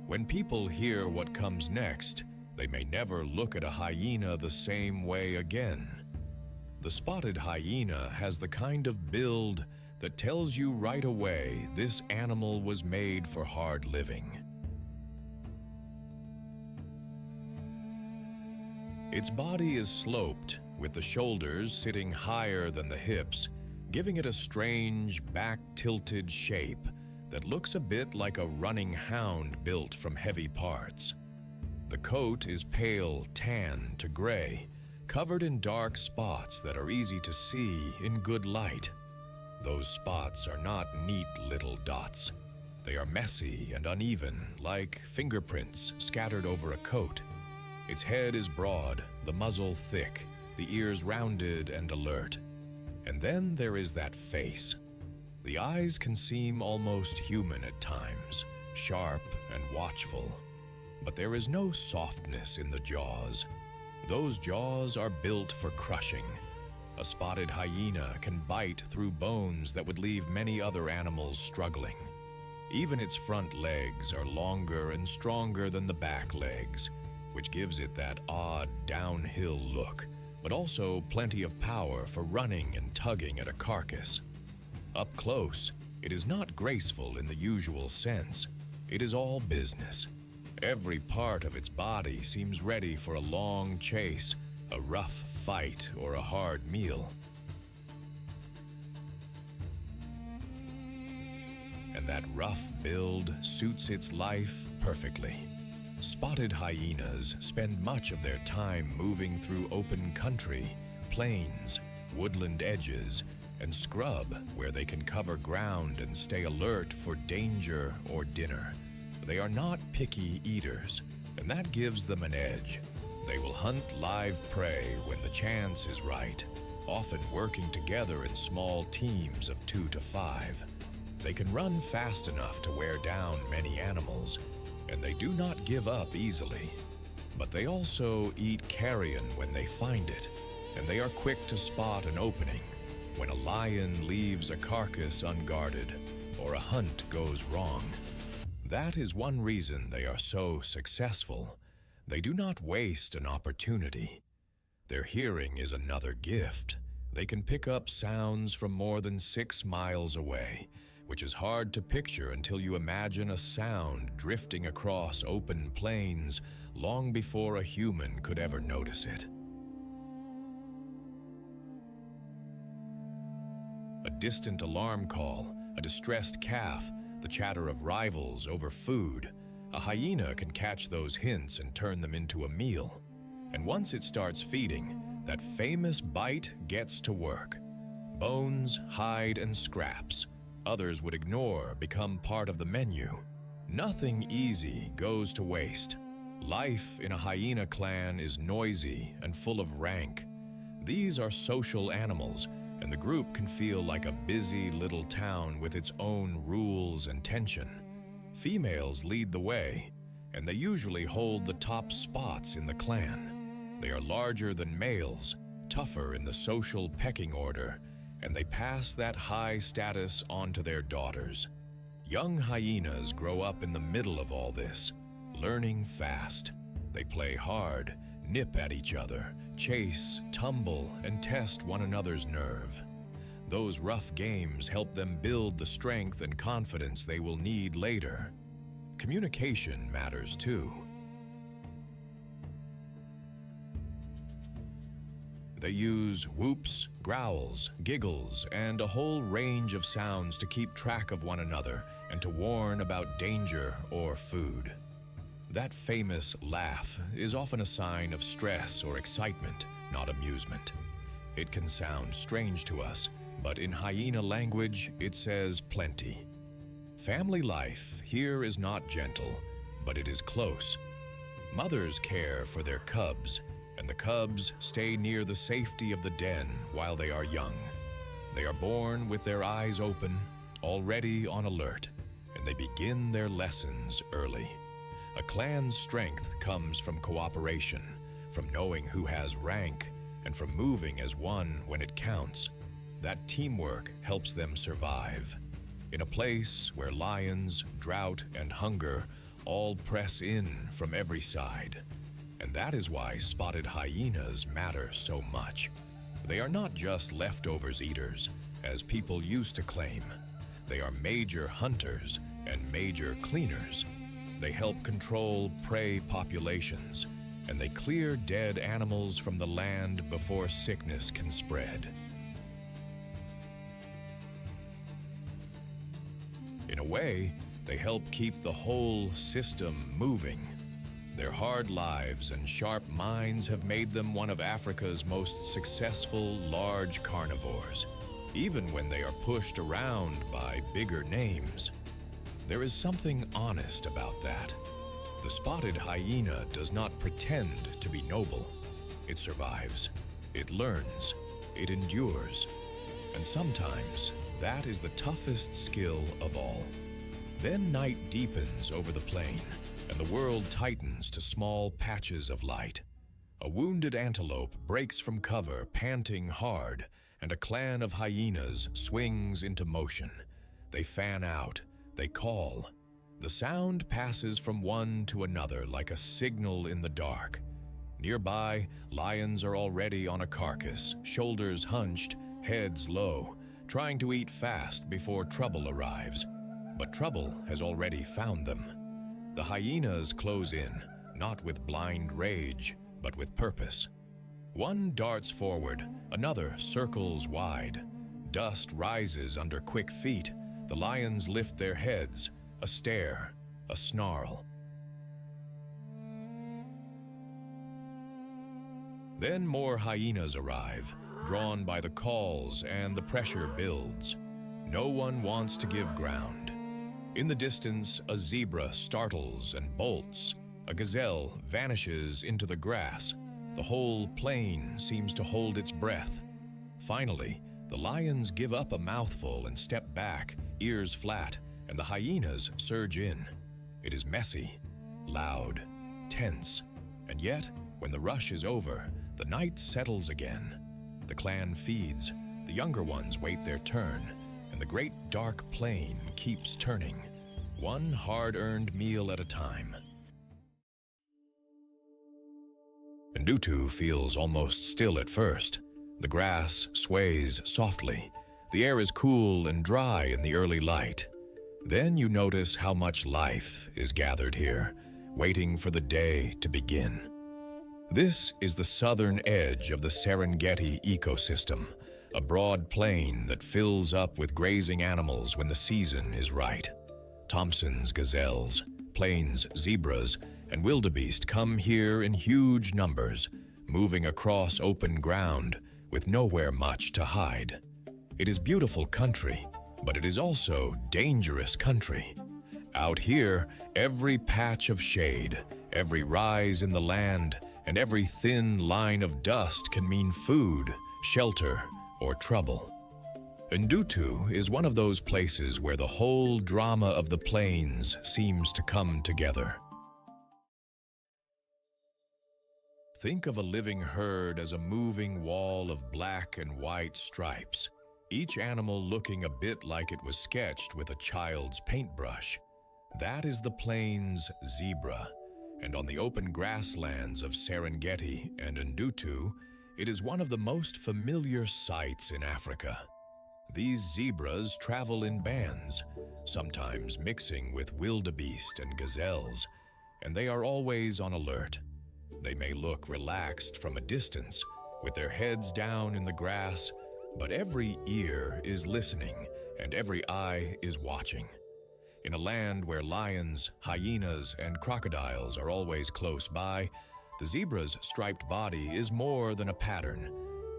When people hear what comes next, they may never look at a hyena the same way again. The spotted hyena has the kind of build that tells you right away this animal was made for hard living. Its body is sloped, with the shoulders sitting higher than the hips, giving it a strange, back-tilted shape that looks a bit like a running hound built from heavy parts. The coat is pale tan to gray, covered in dark spots that are easy to see in good light. Those spots are not neat little dots. They are messy and uneven, like fingerprints scattered over a coat. Its head is broad, the muzzle thick, the ears rounded and alert. And then there is that face. The eyes can seem almost human at times, sharp and watchful. But there is no softness in the jaws. Those jaws are built for crushing. A spotted hyena can bite through bones that would leave many other animals struggling. Even its front legs are longer and stronger than the back legs, which gives it that odd downhill look, but also plenty of power for running and tugging at a carcass. Up close, it is not graceful in the usual sense. It is all business. Every part of its body seems ready for a long chase, a rough fight, or a hard meal. And that rough build suits its life perfectly. Spotted hyenas spend much of their time moving through open country, plains, woodland edges, and scrub where they can cover ground and stay alert for danger or dinner. They are not picky eaters, and that gives them an edge. They will hunt live prey when the chance is right, often working together in small teams of 2 to 5. They can run fast enough to wear down many animals, and they do not give up easily. But they also eat carrion when they find it, and they are quick to spot an opening when a lion leaves a carcass unguarded or a hunt goes wrong. That is one reason they are so successful. They do not waste an opportunity. Their hearing is another gift. They can pick up sounds from more than 6 miles away, which is hard to picture until you imagine a sound drifting across open plains long before a human could ever notice it. A distant alarm call, a distressed calf, the chatter of rivals over food. A hyena can catch those hints and turn them into a meal. And once it starts feeding, that famous bite gets to work. Bones, hide, and scraps. Others would ignore become part of the menu. Nothing easy goes to waste. Life in a hyena clan is noisy and full of rank. These are social animals, and the group can feel like a busy little town with its own rules and tension. Females lead the way, and they usually hold the top spots in the clan. They are larger than males, tougher in the social pecking order, and they pass that high status on to their daughters. Young hyenas grow up in the middle of all this, learning fast. They play hard, nip at each other, chase, tumble, and test one another's nerve. Those rough games help them build the strength and confidence they will need later. Communication matters too. They use whoops, growls, giggles, and a whole range of sounds to keep track of one another and to warn about danger or food. That famous laugh is often a sign of stress or excitement, not amusement. It can sound strange to us, but in hyena language, it says plenty. Family life here is not gentle, but it is close. Mothers care for their cubs, and the cubs stay near the safety of the den while they are young. They are born with their eyes open, already on alert, and they begin their lessons early. A clan's strength comes from cooperation, from knowing who has rank, and from moving as one when it counts. That teamwork helps them survive. In a place where lions, drought, and hunger all press in from every side. And that is why spotted hyenas matter so much. They are not just leftovers eaters, as people used to claim. They are major hunters and major cleaners. They help control prey populations, and they clear dead animals from the land before sickness can spread. In a way, they help keep the whole system moving. Their hard lives and sharp minds have made them one of Africa's most successful large carnivores, even when they are pushed around by bigger names. There is something honest about that. The spotted hyena does not pretend to be noble. It survives, it learns, it endures, and sometimes that is the toughest skill of all. Then night deepens over the plain, and the world tightens to small patches of light. A wounded antelope breaks from cover, panting hard, and a clan of hyenas swings into motion. They fan out, they call. The sound passes from one to another like a signal in the dark. Nearby, lions are already on a carcass, shoulders hunched, heads low, trying to eat fast before trouble arrives. But trouble has already found them. The hyenas close in, not with blind rage, but with purpose. One darts forward, another circles wide. Dust rises under quick feet. The lions lift their heads, a stare, a snarl. Then more hyenas arrive, drawn by the calls, and the pressure builds. No one wants to give ground. In the distance, a zebra startles and bolts. A gazelle vanishes into the grass. The whole plain seems to hold its breath. Finally, the lions give up a mouthful and step back, ears flat, and the hyenas surge in. It is messy, loud, tense, and yet, when the rush is over, the night settles again. The clan feeds, the younger ones wait their turn, and the great dark plain keeps turning, one hard-earned meal at a time. Ndutu feels almost still at first. The grass sways softly. The air is cool and dry in the early light. Then you notice how much life is gathered here, waiting for the day to begin. This is the southern edge of the Serengeti ecosystem, a broad plain that fills up with grazing animals when the season is right. Thompson's gazelles, plains zebras, and wildebeest come here in huge numbers, moving across open ground with nowhere much to hide. It is beautiful country, but it is also dangerous country. Out here, every patch of shade, every rise in the land, and every thin line of dust can mean food, shelter, or trouble. Ndutu is one of those places where the whole drama of the plains seems to come together. Think of a living herd as a moving wall of black and white stripes, each animal looking a bit like it was sketched with a child's paintbrush. That is the plains zebra, and on the open grasslands of Serengeti and Ndutu, it is one of the most familiar sights in Africa. These zebras travel in bands, sometimes mixing with wildebeest and gazelles, and they are always on alert. They may look relaxed from a distance, with their heads down in the grass, but every ear is listening and every eye is watching. In a land where lions, hyenas, and crocodiles are always close by, the zebra's striped body is more than a pattern.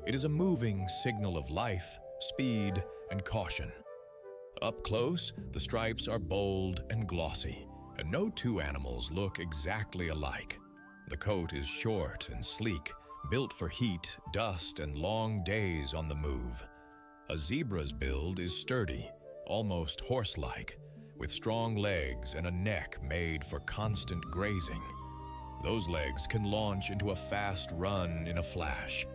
It is a moving signal of life, speed, and caution. Up close, the stripes are bold and glossy, and no two animals look exactly alike. The coat is short and sleek, built for heat, dust, and long days on the move. A zebra's build is sturdy, almost horse-like, with strong legs and a neck made for constant grazing. Those legs can launch into a fast run in a flash.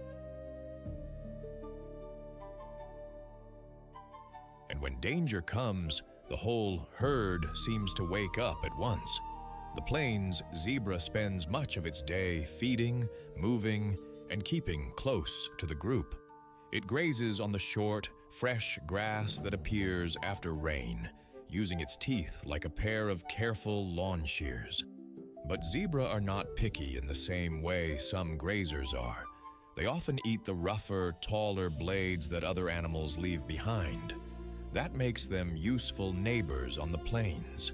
And when danger comes, the whole herd seems to wake up at once. The plains zebra spends much of its day feeding, moving, and keeping close to the group. It grazes on the short, fresh grass that appears after rain, using its teeth like a pair of careful lawn shears. But zebra are not picky in the same way some grazers are. They often eat the rougher, taller blades that other animals leave behind. That makes them useful neighbors on the plains.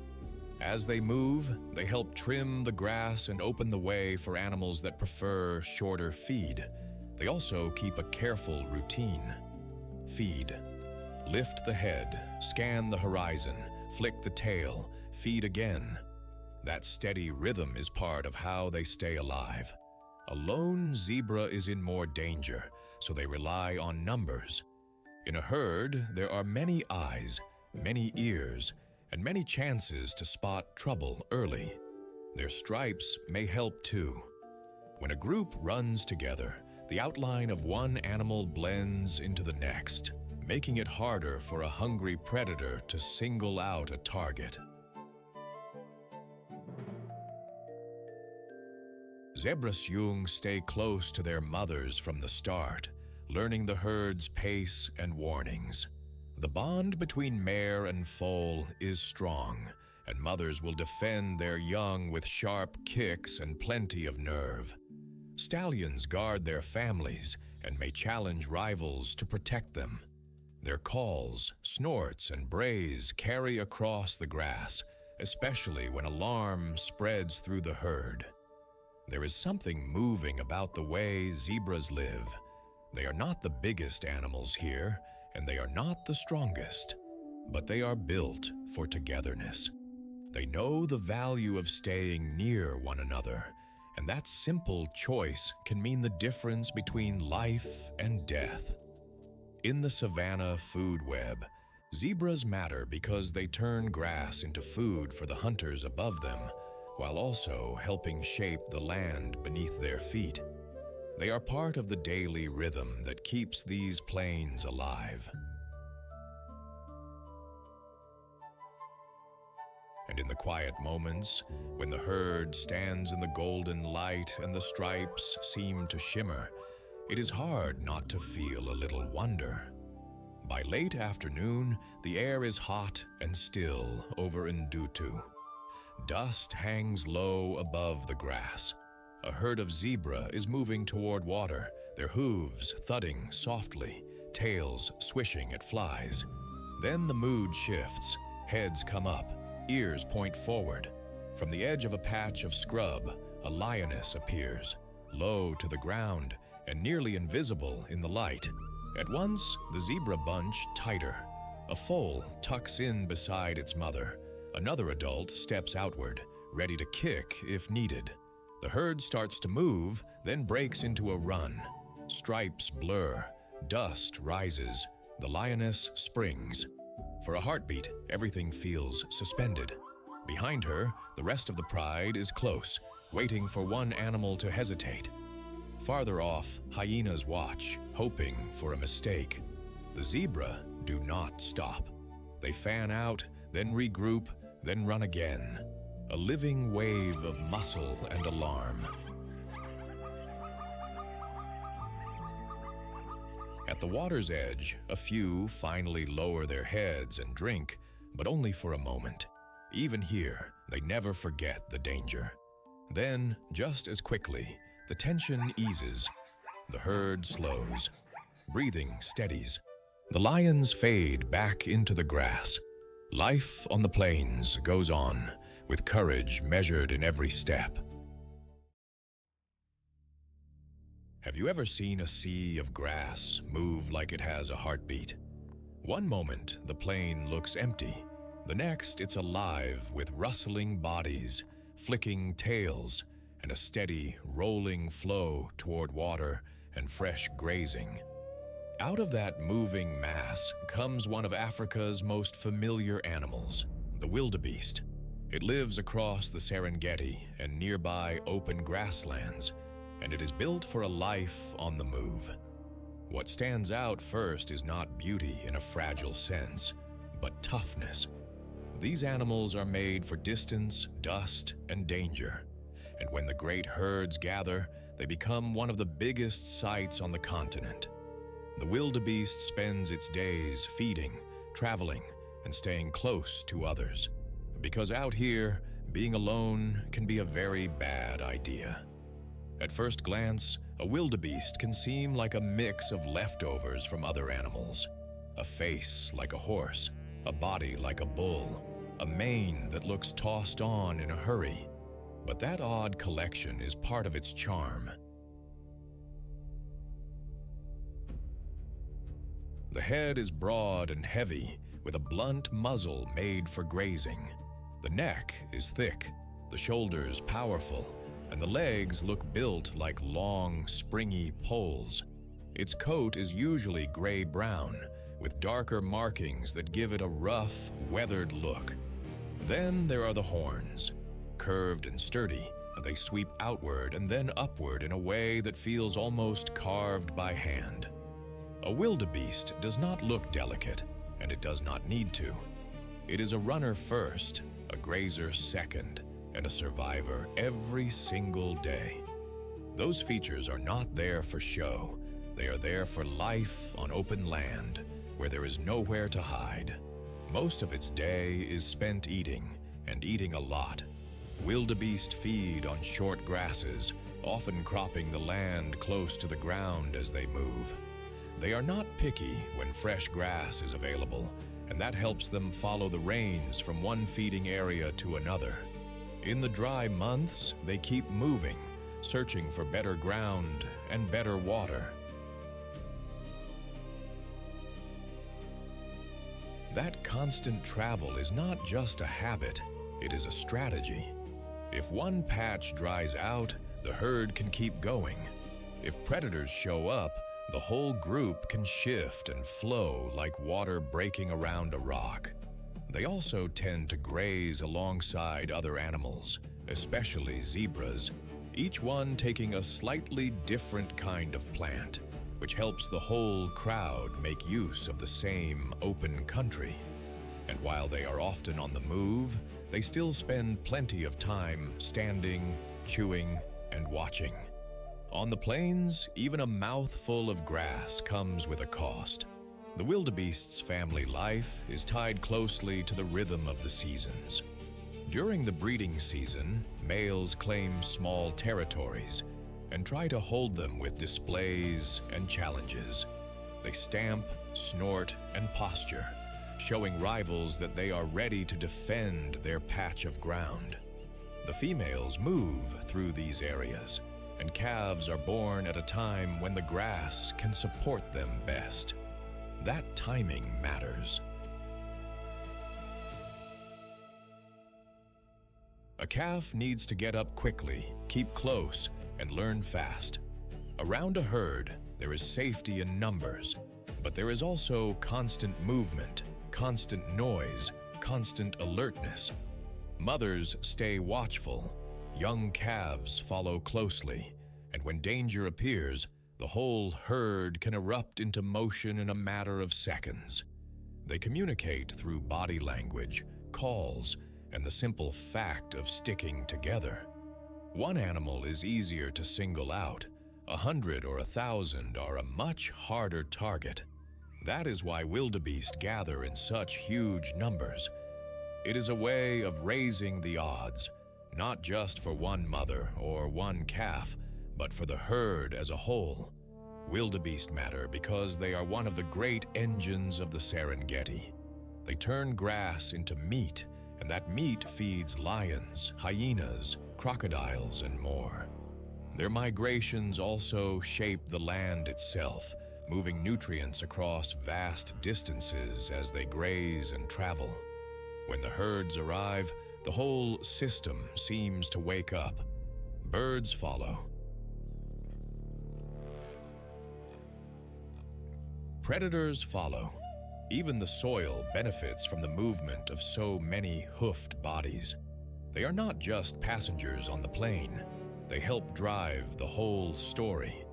As they move, they help trim the grass and open the way for animals that prefer shorter feed. They also keep a careful routine. Feed. Lift the head, scan the horizon, flick the tail, feed again. That steady rhythm is part of how they stay alive. A lone zebra is in more danger, so they rely on numbers. In a herd, there are many eyes, many ears, and many chances to spot trouble early. Their stripes may help too. When a group runs together, the outline of one animal blends into the next, making it harder for a hungry predator to single out a target. Zebras young stay close to their mothers from the start, learning the herd's pace and warnings. The bond between mare and foal is strong, and mothers will defend their young with sharp kicks and plenty of nerve. Stallions guard their families and may challenge rivals to protect them. Their calls, snorts, and brays carry across the grass, especially when alarm spreads through the herd. There is something moving about the way zebras live. They are not the biggest animals here, and they are not the strongest, but they are built for togetherness. They know the value of staying near one another, and that simple choice can mean the difference between life and death. In the savanna food web, zebras matter because they turn grass into food for the hunters above them, while also helping shape the land beneath their feet. They are part of the daily rhythm that keeps these plains alive. And in the quiet moments, when the herd stands in the golden light and the stripes seem to shimmer, it is hard not to feel a little wonder. By late afternoon, the air is hot and still over Ndutu. Dust hangs low above the grass. A herd of zebra is moving toward water, their hooves thudding softly, tails swishing at flies. Then the mood shifts, heads come up, ears point forward. From the edge of a patch of scrub, a lioness appears, low to the ground and nearly invisible in the light. At once, the zebra bunch tighter. A foal tucks in beside its mother. Another adult steps outward, ready to kick if needed. The herd starts to move, then breaks into a run. Stripes blur, dust rises, the lioness springs. For a heartbeat, everything feels suspended. Behind her, the rest of the pride is close, waiting for one animal to hesitate. Farther off, hyenas watch, hoping for a mistake. The zebra do not stop. They fan out, then regroup, then run again. A living wave of muscle and alarm. At the water's edge, a few finally lower their heads and drink, but only for a moment. Even here, they never forget the danger. Then, just as quickly, the tension eases. The herd slows. Breathing steadies. The lions fade back into the grass. Life on the plains goes on, with courage measured in every step. Have you ever seen a sea of grass move like it has a heartbeat? One moment, the plain looks empty. The next, it's alive with rustling bodies, flicking tails, and and a steady, rolling flow toward water and fresh grazing. Out of that moving mass comes one of Africa's most familiar animals, the wildebeest. It lives across the Serengeti and nearby open grasslands, and it is built for a life on the move. What stands out first is not beauty in a fragile sense, but toughness. These animals are made for distance, dust, and danger, and when the great herds gather, they become one of the biggest sights on the continent. The wildebeest spends its days feeding, traveling, and staying close to others, because out here, being alone can be a very bad idea. At first glance, a wildebeest can seem like a mix of leftovers from other animals. A face like a horse, a body like a bull, a mane that looks tossed on in a hurry. But that odd collection is part of its charm. The head is broad and heavy, with a blunt muzzle made for grazing. The neck is thick, the shoulders powerful, and the legs look built like long, springy poles. Its coat is usually gray-brown, with darker markings that give it a rough, weathered look. Then there are the horns. Curved and sturdy, they sweep outward and then upward in a way that feels almost carved by hand. A wildebeest does not look delicate, and it does not need to. It is a runner first, a grazer second, and a survivor every single day. Those features are not there for show. They are there for life on open land, where there is nowhere to hide. Most of its day is spent eating, and eating a lot. Wildebeest feed on short grasses, often cropping the land close to the ground as they move. They are not picky when fresh grass is available, and that helps them follow the rains from one feeding area to another. In the dry months, they keep moving, searching for better ground and better water. That constant travel is not just a habit, it is a strategy. If one patch dries out, the herd can keep going. If predators show up, the whole group can shift and flow like water breaking around a rock. They also tend to graze alongside other animals, especially zebras, each one taking a slightly different kind of plant, which helps the whole crowd make use of the same open country. And while they are often on the move, they still spend plenty of time standing, chewing, and watching. On the plains, even a mouthful of grass comes with a cost. The wildebeest's family life is tied closely to the rhythm of the seasons. During the breeding season, males claim small territories and try to hold them with displays and challenges. They stamp, snort, and posture, showing rivals that they are ready to defend their patch of ground. The females move through these areas, and calves are born at a time when the grass can support them best. That timing matters. A calf needs to get up quickly, keep close, and learn fast. Around a herd, there is safety in numbers, but there is also constant movement, constant noise, constant alertness. Mothers stay watchful. Young calves follow closely, and when danger appears, the whole herd can erupt into motion in a matter of seconds. They communicate through body language, calls, and the simple fact of sticking together. One animal is easier to single out. 100 or 1,000 are a much harder target. That is why wildebeest gather in such huge numbers. It is a way of raising the odds, not just for one mother or one calf, but for the herd as a whole. Wildebeest matter because they are one of the great engines of the Serengeti. They turn grass into meat, and that meat feeds lions, hyenas, crocodiles, and more. Their migrations also shape the land itself, moving nutrients across vast distances as they graze and travel. When the herds arrive, the whole system seems to wake up. Birds follow. Predators follow. Even the soil benefits from the movement of so many hoofed bodies. They are not just passengers on the plane. They help drive the whole story.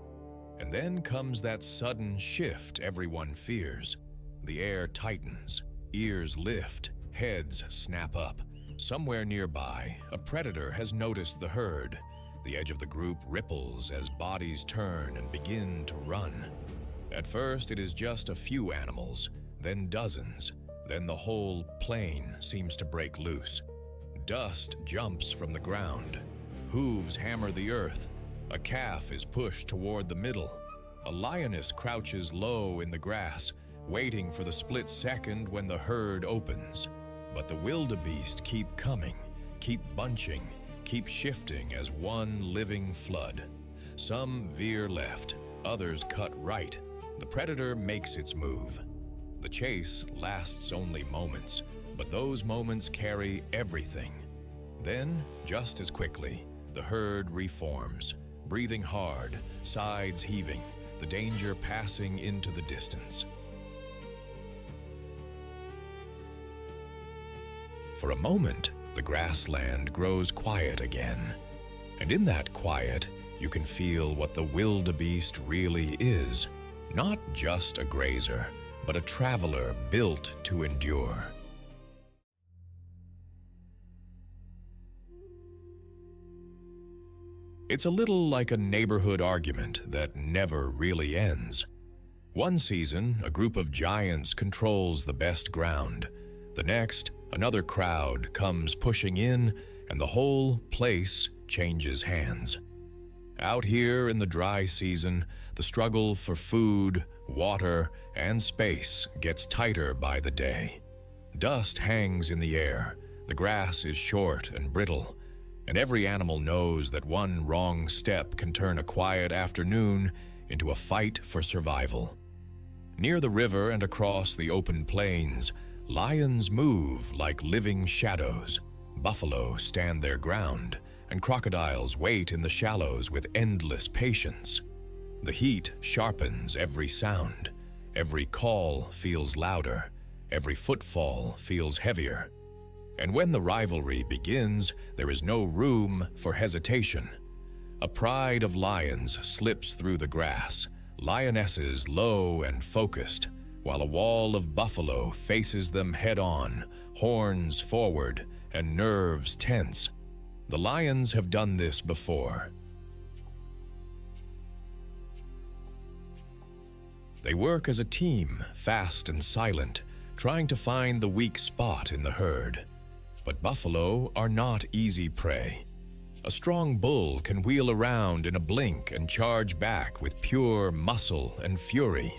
And then comes that sudden shift everyone fears. The air tightens, ears lift, heads snap up. Somewhere nearby, a predator has noticed the herd. The edge of the group ripples as bodies turn and begin to run. At first, it is just a few animals, then dozens, then the whole plane seems to break loose. Dust jumps from the ground. Hooves hammer the earth. A calf is pushed toward the middle. A lioness crouches low in the grass, waiting for the split second when the herd opens. But the wildebeest keep coming, keep bunching, keep shifting as one living flood. Some veer left, others cut right. The predator makes its move. The chase lasts only moments, but those moments carry everything. Then, just as quickly, the herd reforms, breathing hard, sides heaving, the danger passing into the distance. For a moment, the grassland grows quiet again. And in that quiet, you can feel what the wildebeest really is. Not just a grazer, but a traveler built to endure. It's a little like a neighborhood argument that never really ends. One season, a group of giants controls the best ground. The next, another crowd comes pushing in, and the whole place changes hands. Out here in the dry season, the struggle for food, water, and space gets tighter by the day. Dust hangs in the air, the grass is short and brittle, and every animal knows that one wrong step can turn a quiet afternoon into a fight for survival. Near the river and across the open plains, lions move like living shadows. Buffalo stand their ground, and crocodiles wait in the shallows with endless patience. The heat sharpens every sound. Every call feels louder. Every footfall feels heavier. And when the rivalry begins, there is no room for hesitation. A pride of lions slips through the grass, lionesses low and focused, while a wall of buffalo faces them head-on, horns forward and nerves tense. The lions have done this before. They work as a team, fast and silent, trying to find the weak spot in the herd. But buffalo are not easy prey. A strong bull can wheel around in a blink and charge back with pure muscle and fury.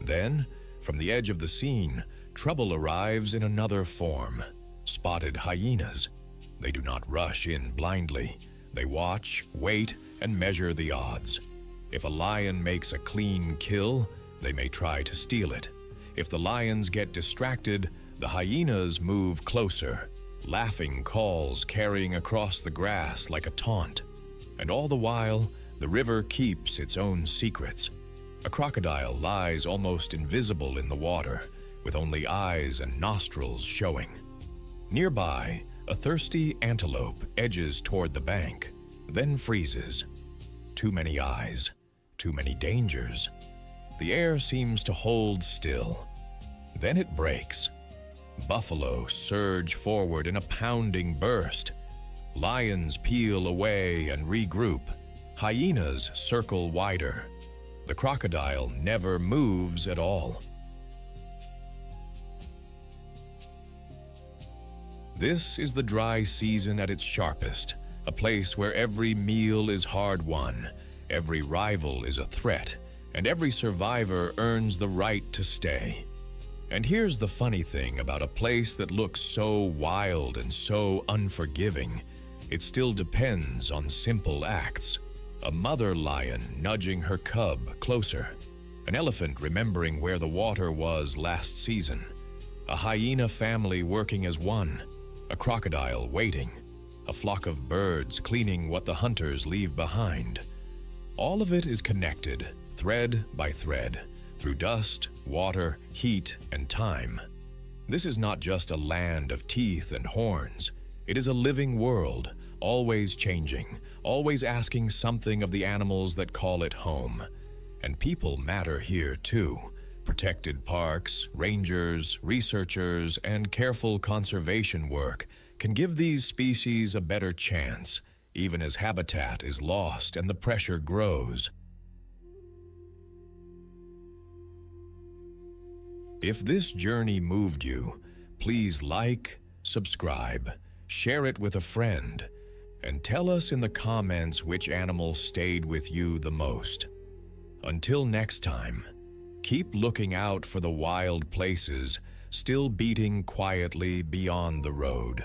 Then, from the edge of the scene, trouble arrives in another form. Spotted hyenas. They do not rush in blindly. They watch, wait, and measure the odds. If a lion makes a clean kill, they may try to steal it. If the lions get distracted, the hyenas move closer, laughing calls carrying across the grass like a taunt. And all the while, the river keeps its own secrets. A crocodile lies almost invisible in the water, with only eyes and nostrils showing. Nearby, a thirsty antelope edges toward the bank, then freezes. Too many eyes, too many dangers. The air seems to hold still. Then it breaks. Buffalo surge forward in a pounding burst. Lions peel away and regroup. Hyenas circle wider. The crocodile never moves at all. This is the dry season at its sharpest, a place where every meal is hard-won, every rival is a threat, and every survivor earns the right to stay. And here's the funny thing about a place that looks so wild and so unforgiving. It still depends on simple acts. A mother lion nudging her cub closer. An elephant remembering where the water was last season. A hyena family working as one. A crocodile waiting. a flock of birds cleaning what the hunters leave behind. All of it is connected, thread by thread, through dust, water, heat, and time. This is not just a land of teeth and horns. It is a living world, always changing, always asking something of the animals that call it home. And people matter here too. Protected parks, rangers, researchers, and careful conservation work can give these species a better chance, even as habitat is lost and the pressure grows. If this journey moved you, please like, subscribe, share it with a friend, and tell us in the comments which animal stayed with you the most. Until next time, keep looking out for the wild places still beating quietly beyond the road.